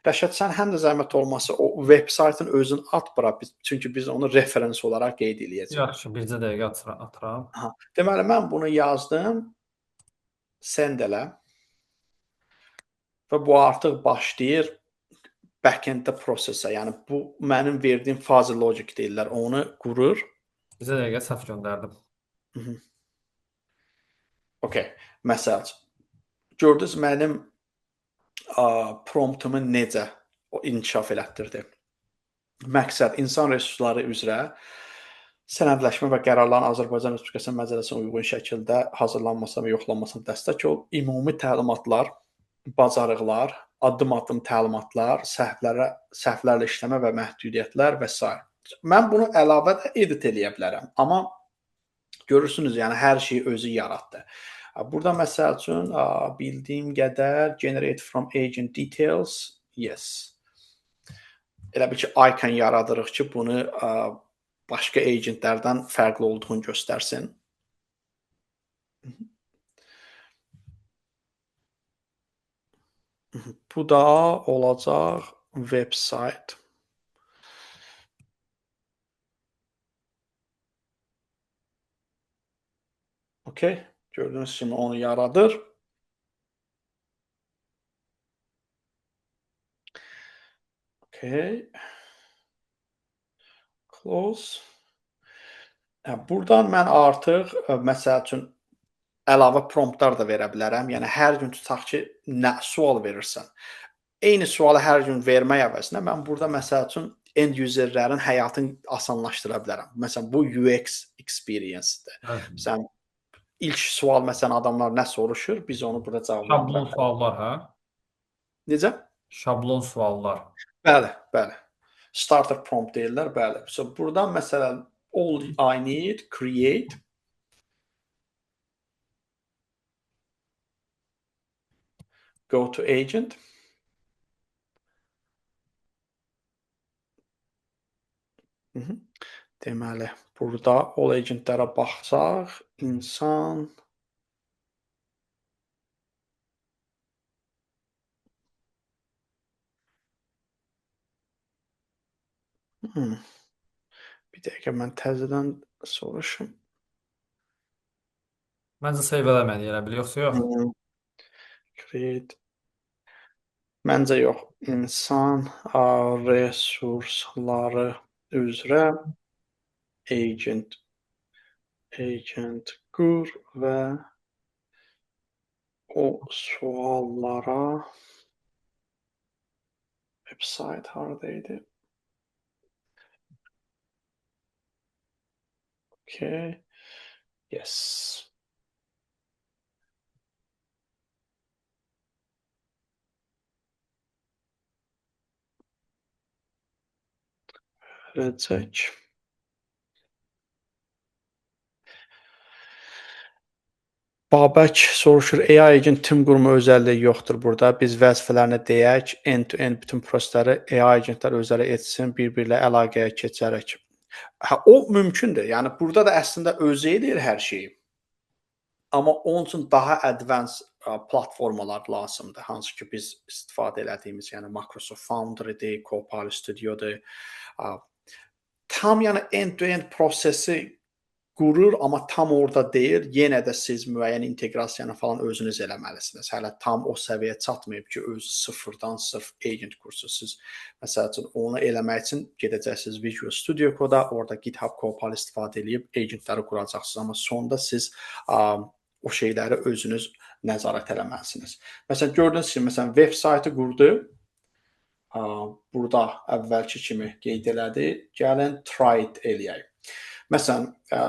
S2: Rəşad, sən həm də zəhmət olmasa o web saytın özünü at bura, çünki biz onu referans olaraq qeyd eləyəcəyik.
S1: Yaxşı, bircə dəqiqə atıram.
S2: Deməli, mən bunu yazdım. Send elə. Və bu artıq başlayır backenddə prosesə. Yəni bu mənim verdiyim fuzzy logic deyirlər. Onu qurur.
S1: Bircə dəqiqə səhv göndərdim.
S2: Okay. Məsəl üçün. Gördünüz mənim promptumu necə inkişaf elətdirdi. Məqsəd insan resursları üzrə sənədləşmə və qərarların Azərbaycan Respublikasının məcəlləsinə uyğun şəkildə hazırlanmasına və yoxlanmasına dəstək ol. Ümumi təlimatlar, bacarıqlar, addım-addım təlimatlar, səhvlərlə işləmə və məhdudiyyətlər və s. Mən bunu əlavə də edit eləyə bilərəm. Amma görürsünüz, yəni hər şeyi özü yaratdı. Burada məsəl üçün bildiyim qədər generate from agent details, yes. Elə bir ki, icon yaradırıq ki, bunu başqa agentlərdən fərqli olduğunu göstərsin. Bu da olacaq website. Okay. Gördüyünüz kimi onu yaradır. Okay. Close. Buradan mən artıq məsəl üçün əlavə promptlar da verə bilərəm. Yəni hər gün tutaq ki, nə sual verirsən. Eyni sualı hər gün vermək əvəzinə mən burada məsəl üçün end userlərin həyatını asanlaşdıra bilərəm. Məsələn, bu UX experience-dir. Məsələn, ilk sual məsələn adamlar nə soruşur, biz onu burada cavablandıraq.
S1: Şablon suallar, hə?
S2: Necə?
S1: Şablon suallar.
S2: Bəli. Starter prompt deyirlər, bəli. So buradan məsələn all I need create go to agent. Deməli, burada all agentlərə baxsaq, insan Bir dəqiqə mən təzədən soruşum.
S1: Məncə save eləmədi elə bil, yoxsa yox?
S2: Create Məncə yox. İnsan resursları üzrə agent qur və o suallara website hardaydı? Okay. Yes. Verəcək. Babək soruşur, AI agent tüm qurma özəlliyi yoxdur burada. Biz vəzifələrini deyək, end-to-end bütün prosesləri AI agentlər özləri etsin, bir-birlə əlaqəyə keçərək. Hə, o mümkündür. Yəni burada da əslində özü eləyir hər şeyi. Amma onun üçün daha advanced platformalar lazımdır. Hansı ki biz istifadə elədiyimiz, yəni Microsoft Foundry-dir, Copilot Studio-dur. Tam yəni end-to-end prosesi qurur, amma tam orada deyil. Yenə də siz müəyyən inteqrasiyanı falan özünüz eləməlisiniz. Hələ tam o səviyyəyə çatmayıb ki, özü sıfırdan sırf agent qursunuz. Siz məsəl üçün onu eləmək üçün gedəcəksiniz Visual Studio Code-a, orada GitHub Copilot istifadə edib agentləri quracaqsınız. Amma sonda siz o şeyləri özünüz nəzarət eləməlisiniz. Məsələn, gördüyünüz kimi, məsələn, veb saytı qurdu. Burada əvvəlki kimi qeyd elədi. Gəlin try it eləyək. Məsələn,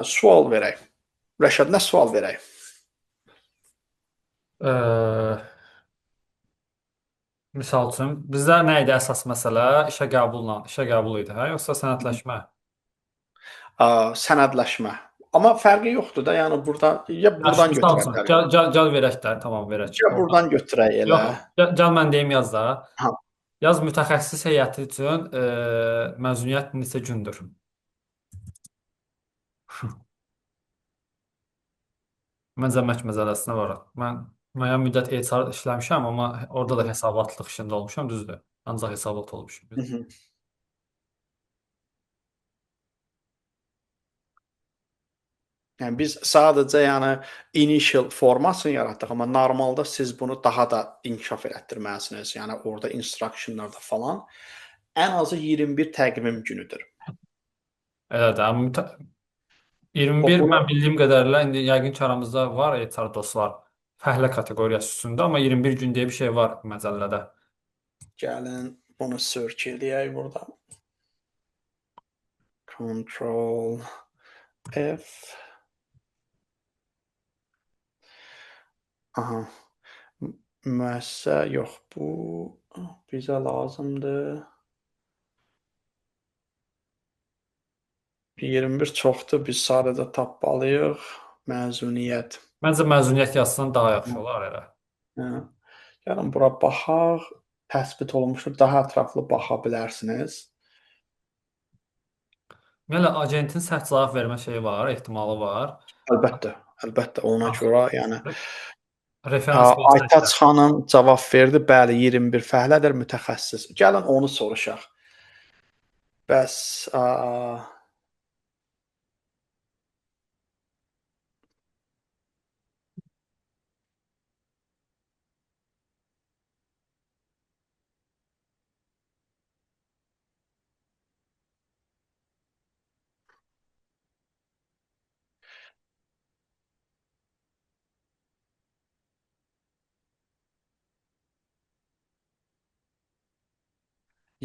S2: sual verək. Rəşad, nə sual verək?
S1: Misal üçün, bizdə nə idi əsas məsələ? İşə qəbul idi, hə? Yoxsa sənədləşmə?
S2: Sənədləşmə. Amma fərqi yoxdur da, yəni burada ya buradan
S1: Misal
S2: götürə
S1: üçün,
S2: bilərik.
S1: gəl verək də, tamam verək.
S2: Ya buradan götürək elə.
S1: Yox, gəl mən deyim yaz da.
S2: Ha.
S1: Yaz mütəxəssis heyəti üçün məzuniyyət neçə gündür? Məncə məcəlləsinə var. Mən müəyyən müddət HR işləmişəm, amma orada da hesabatlıq işində olmuşam, düzdür. Ancaq hesabat olmuşam.
S2: Hı -hı. Yəni biz sadəcə yəni initial formasını yaratdıq, amma normalda siz bunu daha da inkişaf elətdirməlisiniz. Yəni orada instructionlarda falan ən azı 21 təqvim günüdür.
S1: Elədir, amma 21
S2: Bunu
S1: mən bildiyim qədərilə indi yəqin ki aramızda var HR dostlar fəhlə kateqoriyası üstündə, amma 21 gün deyə bir şey var məcəllədə.
S2: gəlin bunu search eləyək burada. Control F. Aha. Müəssisə yox, bu bizə lazımdır. 21 çoxdur, biz sadəcə tapmalıyıq. Məzuniyyət.
S1: Məncə məzuniyyət yazsan daha yaxşı olar elə.
S2: Hə. Gəlin bura baxaq. Təsbit olunmuşdur. Daha ətraflı baxa bilərsiniz.
S1: Belə agentin səhv cavab vermə şeyi var, ehtimalı var.
S2: Əlbəttə, əlbəttə ona görə, yəni
S1: Referans versək
S2: Aytaç
S1: də.
S2: xanım cavab verdi. Bəli, 21 fəhlədir, mütəxəssis. Gəlin onu soruşaq. Bəs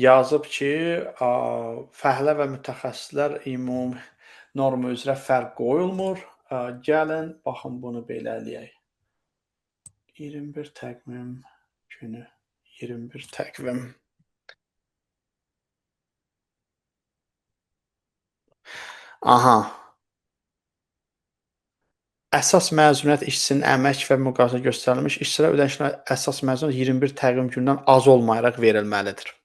S2: yazıb ki, fəhlə və mütəxəssislər ümumi norma üzrə fərq qoyulmur. Gəlin, baxın bunu belə eləyək. 21 təqvim günü. 21 təqvim. Aha. Əsas məzuniyyət işçinin əmək və müqavilə göstərilmiş işçilərə ödənişlər əsas məzuniyyət 21 təqvim gündən az olmayaraq verilməlidir.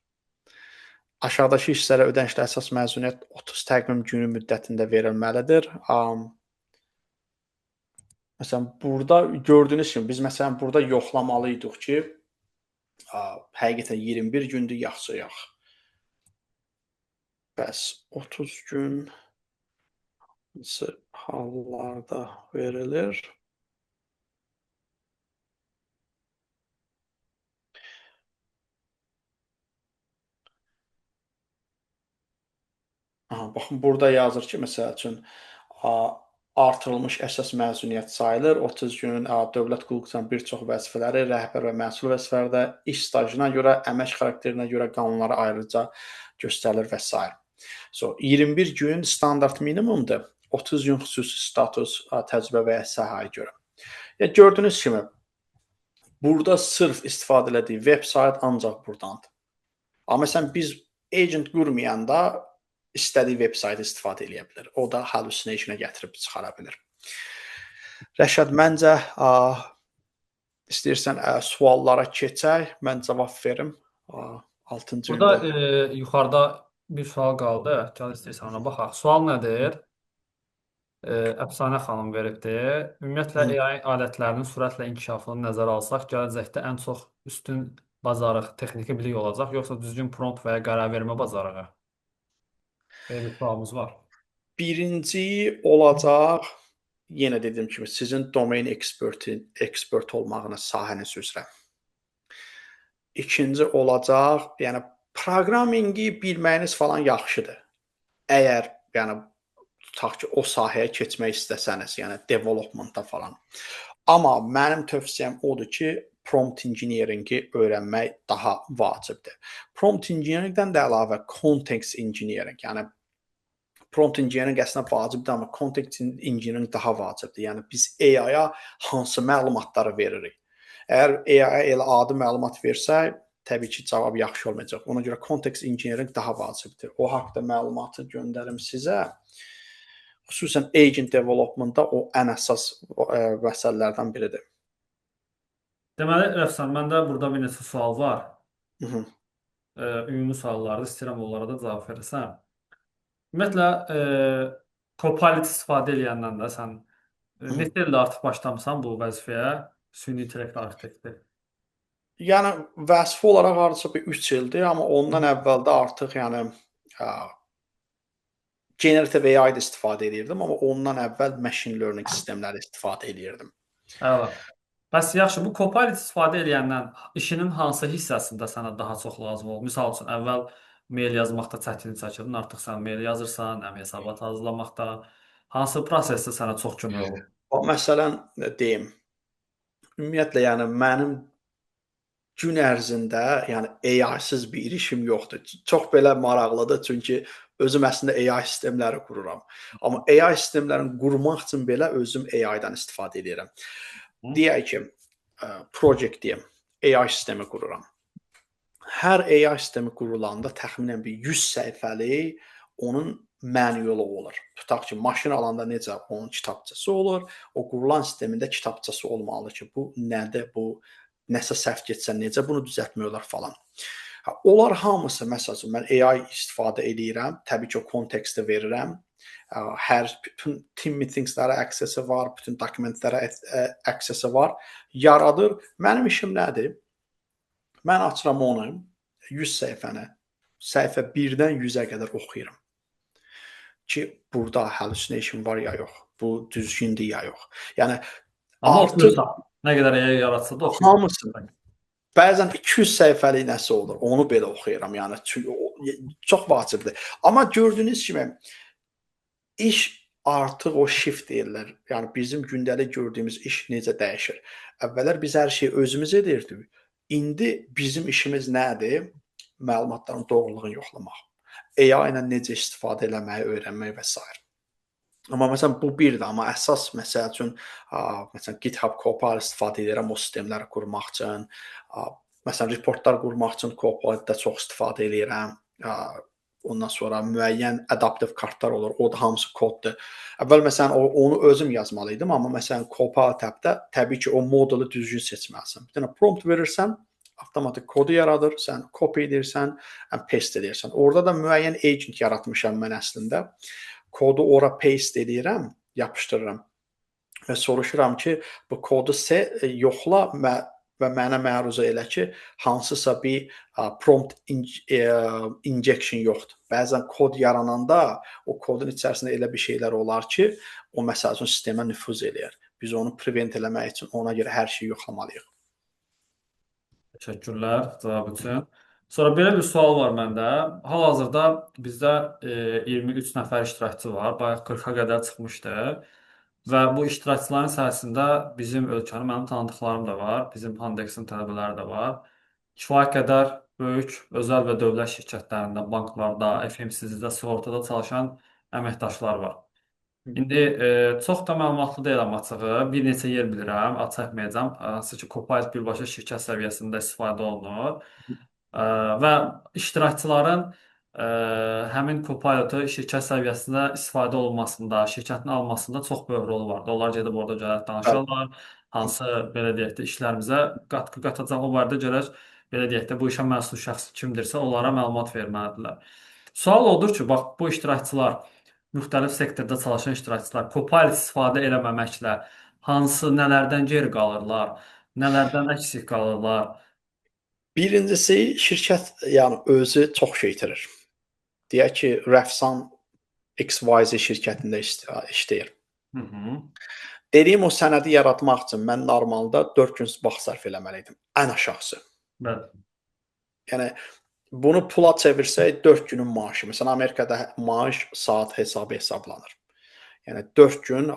S2: Aşağıdakı işçilərə ödənişlər əsas məzuniyyət 30 təqvim günü müddətində verilməlidir. Məsələn, burada gördüyünüz kimi biz məsələn burada yoxlamalıydıq ki, həqiqətən 21 gündür yaxşı yox. Bəs 30 gün hansı hallarda verilir? Aha, baxın burada yazır ki, məsəl üçün artırılmış əsas məzuniyyət sayılır. 30 gün dövlət hüququnun bir çox vəzifələri, rəhbər və məsul vəzifələrdə iş stajına görə, əmək xarakterinə görə qanunlara ayrıca göstərilir və s. So 21 gün standart minimumdur. 30 gün xüsusi status, təcrübə və ya sahəyə görə. Ya gördüyünüz kimi burada sırf istifadə elədiyi veb-sayt ancaq burdandır. Amma məsələn biz agent qurmayanda istədiyi veb-saytı istifadə edə bilər. O da hallucination-a gətirib çıxara bilər. Rəşad, məncə istəyirsən suallara keçək, mən cavab verim. 6-cı
S1: Burada
S2: gündə.
S1: yuxarıda bir sual qaldı. Gəl istəyirsən ona baxaq. Sual nədir? Əfsanə xanım veribdir. Ümumiyyətlə AI alətlərinin sürətlə inkişafını nəzərə alsaq, gələcəkdə ən çox üstün bacarıq texniki bilik olacaq, yoxsa düzgün prompt və ya qərar vermə bacarığı? Belə bir sualımız var.
S2: Birinci olacaq, yenə dediyim kimi, sizin domain ekspert olmağınız sahəniz üzrə. İkinci olacaq, yəni proqraminqi bilməyiniz falan yaxşıdır. Əgər yəni tutaq ki, o sahəyə keçmək istəsəniz, yəni developmenta falan. Amma mənim tövsiyəm odur ki, prompt engineeringi öyrənmək daha vacibdir. Prompt engineeringdən də əlavə context engineering, yəni prompt engineering əslində vacibdir, amma context engineering daha vacibdir. Yəni biz AI-ya hansı məlumatları veririk? Əgər AI-ya elə adi məlumat versək, təbii ki, cavab yaxşı olmayacaq. Ona görə context engineering daha vacibdir. O haqqda məlumatı göndərim sizə. Xüsusən agent development-da o ən əsas məsələlərdən biridir.
S1: Deməli, Rəfsan, məndə burada bir neçə sual var.
S2: Hı -hı.
S1: Ümumi suallardır, istəyirəm onlara da cavab verəsən. Ümumiyyətlə, Copilot istifadə edəndən də sən neçə ildə artıq başlamısan bu vəzifəyə? Süni intellekt arxitekti.
S2: Yəni vəzifə olaraq hardasa bir 3 ildir, amma ondan əvvəl də artıq yəni generative AI-da istifadə edirdim, amma ondan əvvəl machine learning sistemləri istifadə edirdim.
S1: Əla. Bəs yaxşı, bu Copilot istifadə edəndən işinin hansı hissəsində sənə daha çox lazım olur? Misal üçün, əvvəl mail yazmaqda çətinlik çəkirdin, artıq sən mail yazırsan, hesabat hazırlamaqda. Hansı prosesdə sənə çox kömək olur?
S2: Məsələn, deyim, ümumiyyətlə, yəni mənim gün ərzində, yəni AI-sız bir işim yoxdur. Çox belə maraqlıdır, çünki özüm əslində AI sistemləri qururam. Amma AI sistemlərini qurmaq üçün belə özüm AI-dan istifadə edirəm. Deyək ki, project deyim, AI sistemi qururam. Hər AI sistemi qurulanda təxminən bir 100 səhifəlik onun manualı olur. Tutaq ki, maşın alanda necə onun kitabçası olur, o qurulan sistemində kitabçası olmalıdır ki, bu nədir, bu nəsə səhv getsə necə bunu düzəltmək olar falan. Onlar hamısı, məsəl üçün, mən AI istifadə edirəm, təbii ki, o konteksti verirəm. Hər bütün team meetingslərə access-i var, bütün dokumentlərə access-i var, yaradır. Mənim işim nədir? Mən açıram onu 100 səhifəni, səhifə 1-dən 100-ə qədər oxuyuram. Ki, burada hallucination var ya yox, bu düzgündür ya yox. Yəni
S1: Amma
S2: artıq
S1: oxuyursan, nə qədər AI yaratsa da oxuyursan.
S2: hamısını. Bəzən 200 səhifəlik nəsə olur, onu belə oxuyuram. Yəni çox vacibdir. Amma gördüyünüz kimi iş artıq o shift deyirlər. Yəni bizim gündəlik gördüyümüz iş necə dəyişir. Əvvəllər biz hər şeyi özümüz edirdik. İndi bizim işimiz nədir? Məlumatların doğruluğunu yoxlamaq. AI ilə necə istifadə eləməyi öyrənmək və s. Amma məsələn bu birdir, amma əsas məsəl üçün məsələn GitHub Copilot istifadə edirəm o sistemləri qurmaq üçün. Məsələn reportlar qurmaq üçün Copilot-da çox istifadə edirəm. Ondan sonra müəyyən adaptive kartlar olur. O da hamısı koddur. Əvvəl məsələn onu özüm yazmalıydım, amma məsələn Copilot tab-da təbii ki, o modulu düzgün seçməlisən. Bir dənə prompt verirsən, avtomatik kodu yaradır, sən copy edirsən, paste edirsən. Orada da müəyyən agent yaratmışam mən əslində. Kodu ora paste edirəm, yapışdırıram və soruşuram ki, bu kodu yoxla və mənə məruzə elə ki, hansısa bir prompt injection yoxdur. Bəzən kod yarananda o kodun içərisində elə bir şeylər olar ki, o məsəl üçün sistemə nüfuz eləyər. Biz onu prevent eləmək üçün ona görə hər şeyi yoxlamalıyıq.
S1: Təşəkkürlər cavab üçün. Sonra belə bir sual var məndə. Hal-hazırda bizdə 23 nəfər iştirakçı var. Bayaq 40-a qədər çıxmışdı. Və bu iştirakçıların içərisində bizim ölkənin mənim tanıdıqlarım da var. Bizim Pandexin tələbələri də var. Kifayət qədər böyük özəl və dövlət şirkətlərində, banklarda, FMCG-də, sığortada çalışan əməkdaşlar var. İndi çox da məlumatlı deyiləm açığı. Bir neçə yer bilirəm, ad çəkməyəcəm. Hansı ki, Copilot birbaşa şirkət səviyyəsində istifadə olunur. Və iştirakçıların həmin Copilotu şirkət səviyyəsində istifadə olunmasında, şirkətin almasında çox böyük rolu vardı. Onlar gedib orada gəlib
S2: Bəli.
S1: danışarlar. Hansı belə deyək də işlərimizə qatqı qatacaq o barədə gərək belə deyək də bu işə məsul şəxs kimdirsə onlara məlumat verməlidirlər. Sual odur ki, bax bu iştirakçılar müxtəlif sektorda çalışan iştirakçılar Copilot istifadə eləməməklə hansı nələrdən geri qalırlar, nələrdən əksik qalırlar?
S2: Birincisi şirkət yəni özü çox şey itirir. Deyək ki, Rəfsan XYZ şirkətində işləyir.
S1: Hı -hı.
S2: Dediyim o sənədi yaratmaq üçün mən normalda 4 gün vaxt sərf eləməliydim. Ən aşağısı.
S1: Bəli.
S2: Yəni bunu pula çevirsək 4 günün maaşı. Məsələn, Amerikada maaş saat hesablanır. Yəni 4 gün,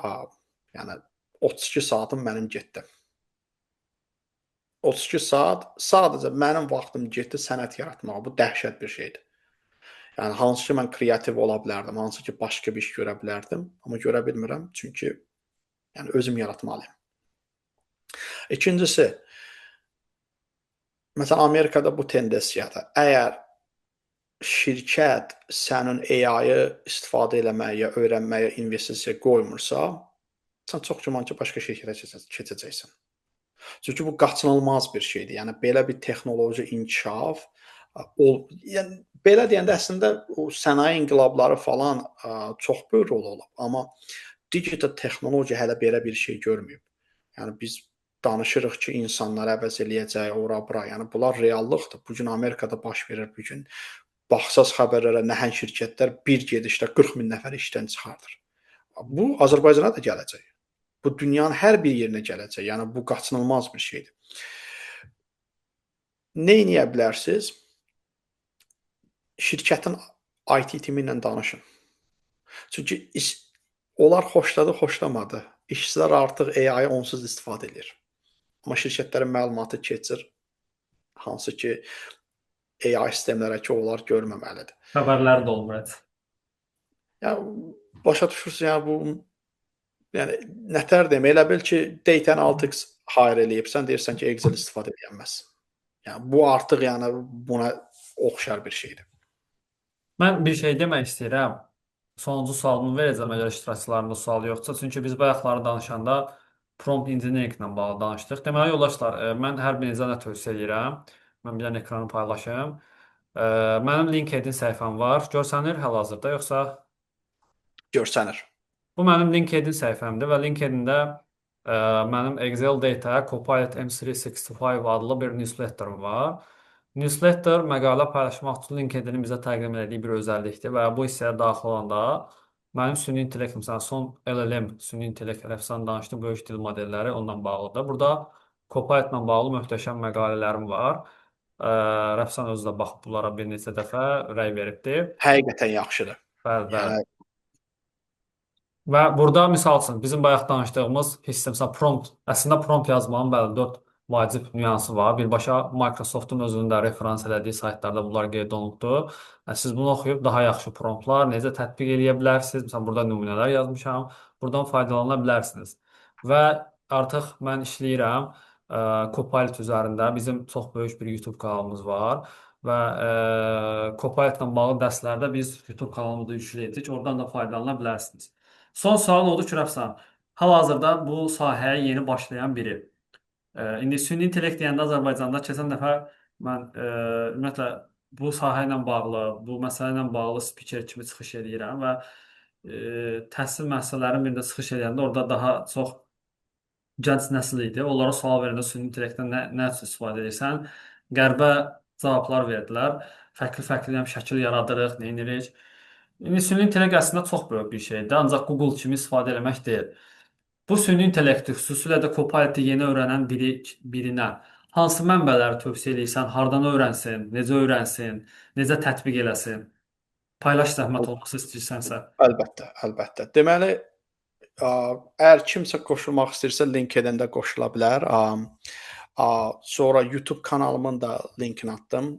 S2: yəni 32 saatım mənim getdi. 32 saat sadəcə mənim vaxtım getdi sənət yaratmağa. Bu dəhşət bir şeydir. Yəni hansı ki mən kreativ ola bilərdim, hansı ki başqa bir iş görə bilərdim, amma görə bilmirəm çünki yəni özüm yaratmalıyam. İkincisi, məsələn Amerikada bu tendensiyadır. Əgər şirkət sənin AI-ı istifadə eləməyə, öyrənməyə investisiya qoymursa, sən çox güman ki başqa şirkətə keçəcəksən. Çünki bu qaçınılmaz bir şeydir. Yəni belə bir texnoloji inkişaf yəni belə deyəndə əslində o sənaye inqilabları falan çox böyük rol olub, amma digital texnologiya hələ belə bir şey görməyib. Yəni biz danışırıq ki, insanları əvəz eləyəcək, ora-bura. Yəni bunlar reallıqdır. Bu gün Amerikada baş verir, bu gün baxsaz xəbərlərə nəhəng şirkətlər bir gedişdə 40 min nəfər işdən çıxardır. Bu Azərbaycana da gələcək. Bu dünyanın hər bir yerinə gələcək. Yəni bu qaçınılmaz bir şeydir. Nə edə bilərsiniz? Şirkətin IT timi ilə danışın. Çünki onlar xoşladı, xoşlamadı. İşçilər artıq AI-ı onsuz istifadə edir. Amma şirkətlərin məlumatı keçir, hansı ki AI sistemlərə ki, onlar görməməlidir.
S1: Xəbərləri də olmur heç.
S2: Yəni başa düşürsüz, yəni bu yəni nətər demə, elə bil ki, data analytics hire eləyibsən, deyirsən ki, Excel istifadə edə bilməzsən. Yəni bu artıq yəni buna oxşar bir şeydir.
S1: Mən bir şey demək istəyirəm. Sonuncu sualımı verəcəm əgər iştirakçılarında sual yoxdursa. Çünki biz bayaqları danışanda prompt engineering ilə bağlı danışdıq. Deməli yoldaşlar, mən hər birinizə nə tövsiyə edirəm? Mən bir dənə ekranı paylaşım. Mənim LinkedIn səhifəm var. Görsənir hal-hazırda yoxsa?
S2: Görsənir.
S1: Bu mənim LinkedIn səhifəmdir və LinkedIn-də mənim Excel Data Copilot M365 adlı bir newsletterim var. Newsletter məqalə paylaşmaq üçün LinkedIn-in bizə təqdim etdiyi bir özəllikdir və bu hissəyə daxil olanda mənim süni intellekt, məsələn, son LLM, süni intellekt, Rəfsan danışdığım böyük dil modelləri ondan bağlıdır. Burada Copilot-la bağlı möhtəşəm məqalələrim var. Rəfsan özü də baxıb bunlara bir neçə dəfə rəy veribdir.
S2: Həqiqətən yaxşıdır.
S1: Bəli, bəli.
S2: Yəni
S1: Və burada misal üçün bizim bayaq danışdığımız hissə, məsələn, prompt, əslində prompt yazmanın bəli 4 vacib nüansı var. Birbaşa Microsoft-un özünün də referans elədiyi saytlarda bunlar qeyd olunubdur. Siz bunu oxuyub daha yaxşı promptlar necə tətbiq edə bilərsiniz? Məsələn, burada nümunələr yazmışam. Buradan faydalana bilərsiniz. Və artıq mən işləyirəm Copilot üzərində. Bizim çox böyük bir YouTube kanalımız var və Copilot-la bağlı dərslərdə biz YouTube kanalımızda yükləyəcəyik. Oradan da faydalana bilərsiniz. Son sual odur ki, Rəfsan, hal-hazırda bu sahəyə yeni başlayan biri. İndi süni intellekt deyəndə Azərbaycanda keçən dəfə mən ümumiyyətlə bu sahə ilə bağlı, bu məsələ ilə bağlı spiker kimi çıxış edirəm və təhsil müəssisələrinin birində çıxış edəndə orada daha çox gənc nəsil idi. Onlara sual verəndə süni intellektdən nə üçün istifadə edirsən? Qərbə cavablar verdilər. Fərqli-fərqli şəkil yaradırıq, nə edirik? İndi süni intellekt əslində çox böyük bir şeydir, ancaq Google kimi istifadə etmək deyil. Bu süni intellekti, xüsusilə də Copilot-i yeni öyrənən birinə Hansı mənbələri tövsiyə edirsən? Hardan öyrənsin? Necə öyrənsin? Necə tətbiq eləsin? Paylaş zəhmət olmasa istəyirsənsə.
S2: Əlbəttə, əlbəttə. Deməli, əgər kimsə qoşulmaq istəyirsə LinkedIn-də qoşula bilər. Sonra YouTube kanalımın da linkini atdım.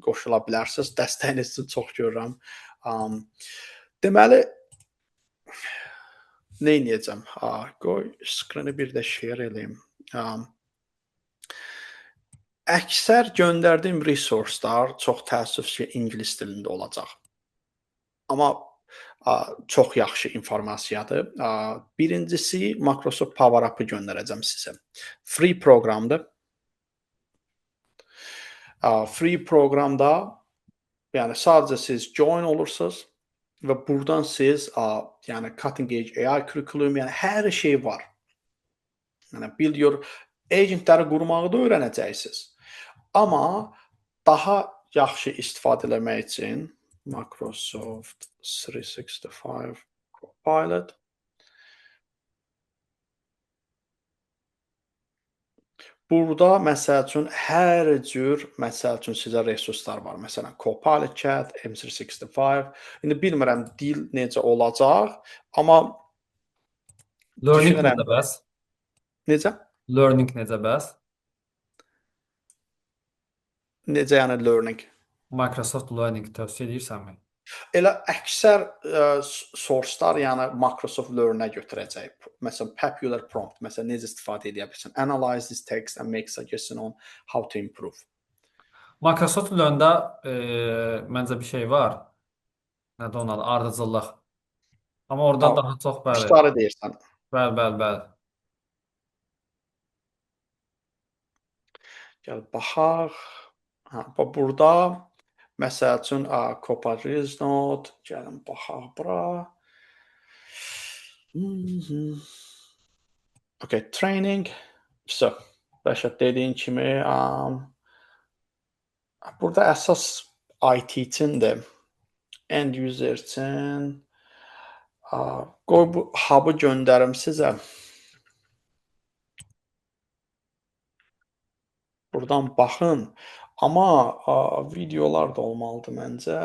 S2: Qoşula bilərsiniz. Dəstəyiniz üçün çox görürəm. Deməli, nə edəcəm? Qoy skrini bir də share eləyim. Əksər göndərdiyim resurslar çox təəssüf ki, ingilis dilində olacaq. Amma çox yaxşı informasiyadır. Birincisi Microsoft Power Up-ı göndərəcəm sizə. Free proqramdır. Free proqramda yəni sadəcə siz join olursunuz və buradan siz yəni cutting edge AI curriculum, yəni hər şey var. Yəni build your agentləri qurmağı da öyrənəcəksiniz. Amma daha yaxşı istifadə etmək üçün Microsoft 365 Copilot burada məsəl üçün hər cür məsəl üçün sizə resurslar var. Məsələn, Copilot Chat, M365. İndi bilmirəm dil necə olacaq, amma
S1: Learning
S2: düşünürəm
S1: necə bəs?
S2: necə?
S1: Learning necə bəs?
S2: Necə yəni learning?
S1: Microsoft Learning tövsiyə edirsənmi?
S2: Elə əksər sourcelar yəni Microsoft Learn-ə götürəcək. Məsələn, popular prompt, məsələn, necə istifadə edə bilirsən? Analyze this text and make suggestion on how to improve.
S1: Microsoft Learn-da məncə bir şey var. Nədir onun adı? Ardıcıllıq. Amma orada daha çox bəli.
S2: Kursları deyirsən.
S1: Bəli.
S2: Gəl baxaq. Burada məsəl üçün Copilot Note, gəlin baxaq bura. Okay, training. So, Rəşad dediyin kimi burada əsas IT üçündür. End user üçün qoy bu hub'ı göndərim sizə. Buradan baxın. Amma videolar da olmalıdır məncə.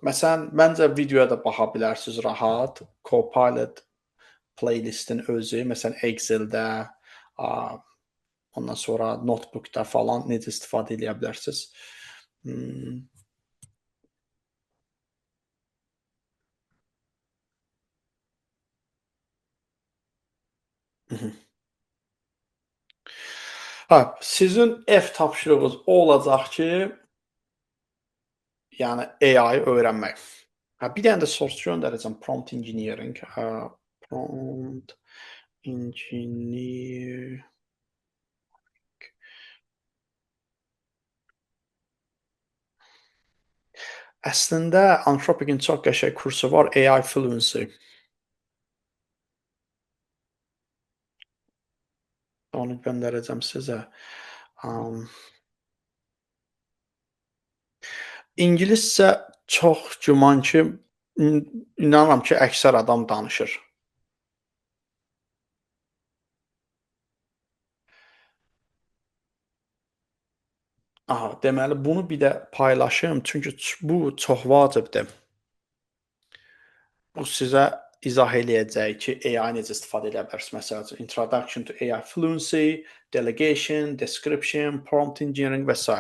S2: Məsələn, məncə videoya da baxa bilərsiniz rahat. Copilot playlistin özü, məsələn, Excel-də, ondan sonra notebook-da falan necə istifadə edə bilərsiniz. Sizin ev tapşırığınız olacaq ki, yəni AI öyrənmək. Bir dənə də source göndərəcəm, prompt engineering. Prompt engineer. Əslində Anthropic-in çox qəşəng kursu var, AI Fluency. Onu göndərəcəm sizə. İngiliscə çox güman ki, inanıram ki, əksər adam danışır. Deməli, bunu bir də paylaşım, çünki bu çox vacibdir. Bu sizə izah eləyəcək ki, AI necə istifadə edə bilərsiniz. Məsələn, Introduction to AI Fluency, Delegation, Description, Prompt Engineering və s.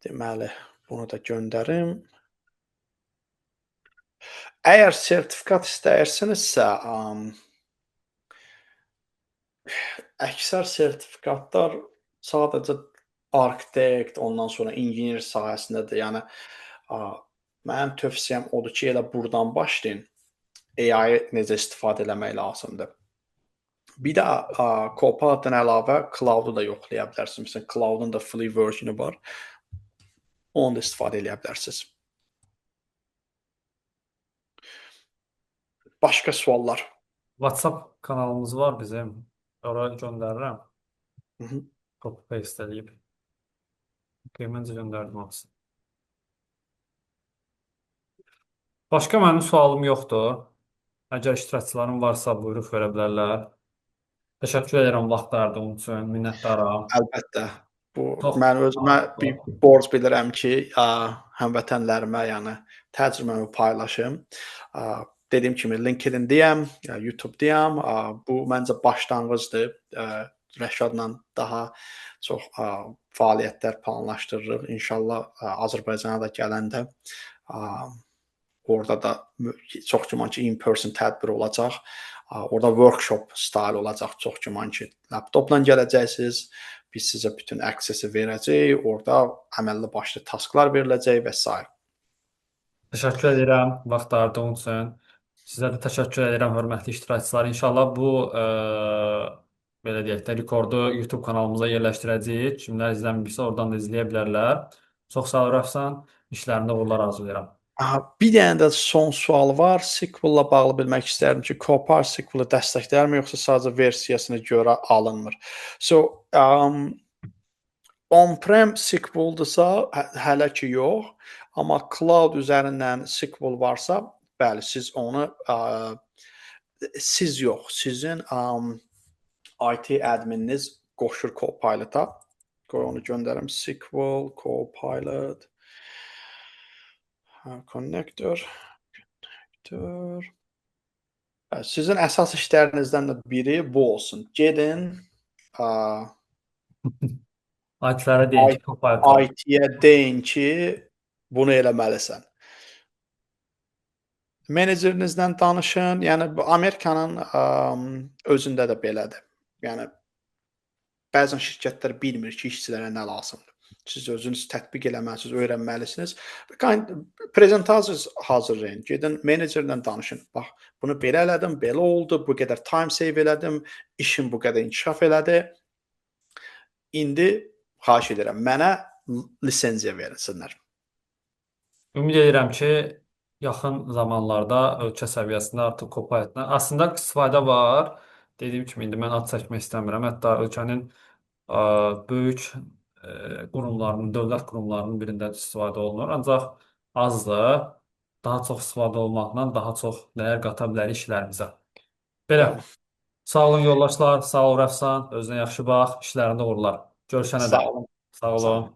S2: Deməli, bunu da göndərim. Əgər sertifikat istəyirsinizsə, əksər sertifikatlar sadəcə arxitekt, ondan sonra injiner sahəsindədir. Yəni mənim tövsiyəm odur ki, elə buradan başlayın. AI necə istifadə etmək lazımdır. Bir də Copilot-dan əlavə Cloud-u da yoxlaya bilərsiniz. Məsələn, Cloud-un da free versionu var. Onu da istifadə edə bilərsiniz. Başqa suallar?
S1: WhatsApp kanalımız var bizim. Oraya göndərirəm.
S2: Mhm.
S1: Copy paste edib. Məncə göndərdim hamısını. Başqa mənim sualım yoxdur. Əgər iştirakçıların varsa buyruq verə bilərlər. Təşəkkür edirəm vaxt ayırdığın üçün. Minnətdaram.
S2: Əlbəttə. Bu
S1: Çox
S2: mən özümə bir borc bilirəm ki, həmvətənlərimə, yəni təcrübəmi paylaşım. Dediyim kimi LinkedIn-dəyəm, YouTube-dayam. Bu məncə başlanğıcdır. Rəşadla daha çox fəaliyyətlər planlaşdırırıq. İnşallah Azərbaycana da gələndə orada da çox güman ki, in-person tədbir olacaq. Orada workshop style olacaq çox güman ki. Laptopla gələcəksiniz. Biz sizə bütün access-i verəcəyik. Orada əməlli başlı tasklar veriləcək və s.
S1: təşəkkür edirəm vaxt ayırdığın üçün. Sizə də təşəkkür edirəm, hörmətli iştirakçılar. İnşallah bu belə deyək də rekordu YouTube kanalımıza yerləşdirəcəyik. Kimlər izləmirsə oradan da izləyə bilərlər. Çox sağ ol Rəfsan. İşlərində uğurlar arzulayıram.
S2: Bir dənə də son sual var. SQL-la bağlı bilmək istərdim ki, Copilot SQL-ı dəstəkləyirmi yoxsa sadəcə versiyasına görə alınmır? So, on-prem SQL-dırsa hələ ki yox, amma cloud üzərindən SQL varsa, bəli, siz onu siz yox, sizin IT admininiz qoşur Copilot-a. Qoy onu göndərim. SQL Copilot connector. Sizin əsas işlərinizdən də biri bu olsun. Gedin
S1: Akiflərə deyin ki, Copilot.
S2: IT-yə deyin ki, bunu eləməlisən. Menecerinizlə danışın. Yəni Amerikanın özündə də belədir. Yəni bəzən şirkətlər bilmir ki, işçilərə nə lazımdır. Siz özünüz tətbiq eləməlisiniz, öyrənməlisiniz. Prezentasiya hazırlayın. Gedin menecerlə danışın. Bax, bunu belə elədim, belə oldu, bu qədər time save elədim, işim bu qədər inkişaf elədi. İndi xahiş edirəm, mənə lisenziya versinlər.
S1: Ümid edirəm ki, yaxın zamanlarda ölkə səviyyəsində artıq Copilot-dan aslında istifadə var. Dediyim kimi indi mən ad çəkmək istəmirəm. Hətta ölkənin böyük qurumlarının, dövlət qurumlarının birində istifadə olunur. Ancaq azdır. Daha çox istifadə olmaqla daha çox dəyər qata bilər işlərimizə. Belə. Sağ olun yoldaşlar, sağ ol Rəfsan, özünə yaxşı bax, işlərində uğurlar. Görüşənə
S2: Sağ
S1: dək.
S2: olun.
S1: Sağ
S2: Sağ olun.
S1: olun.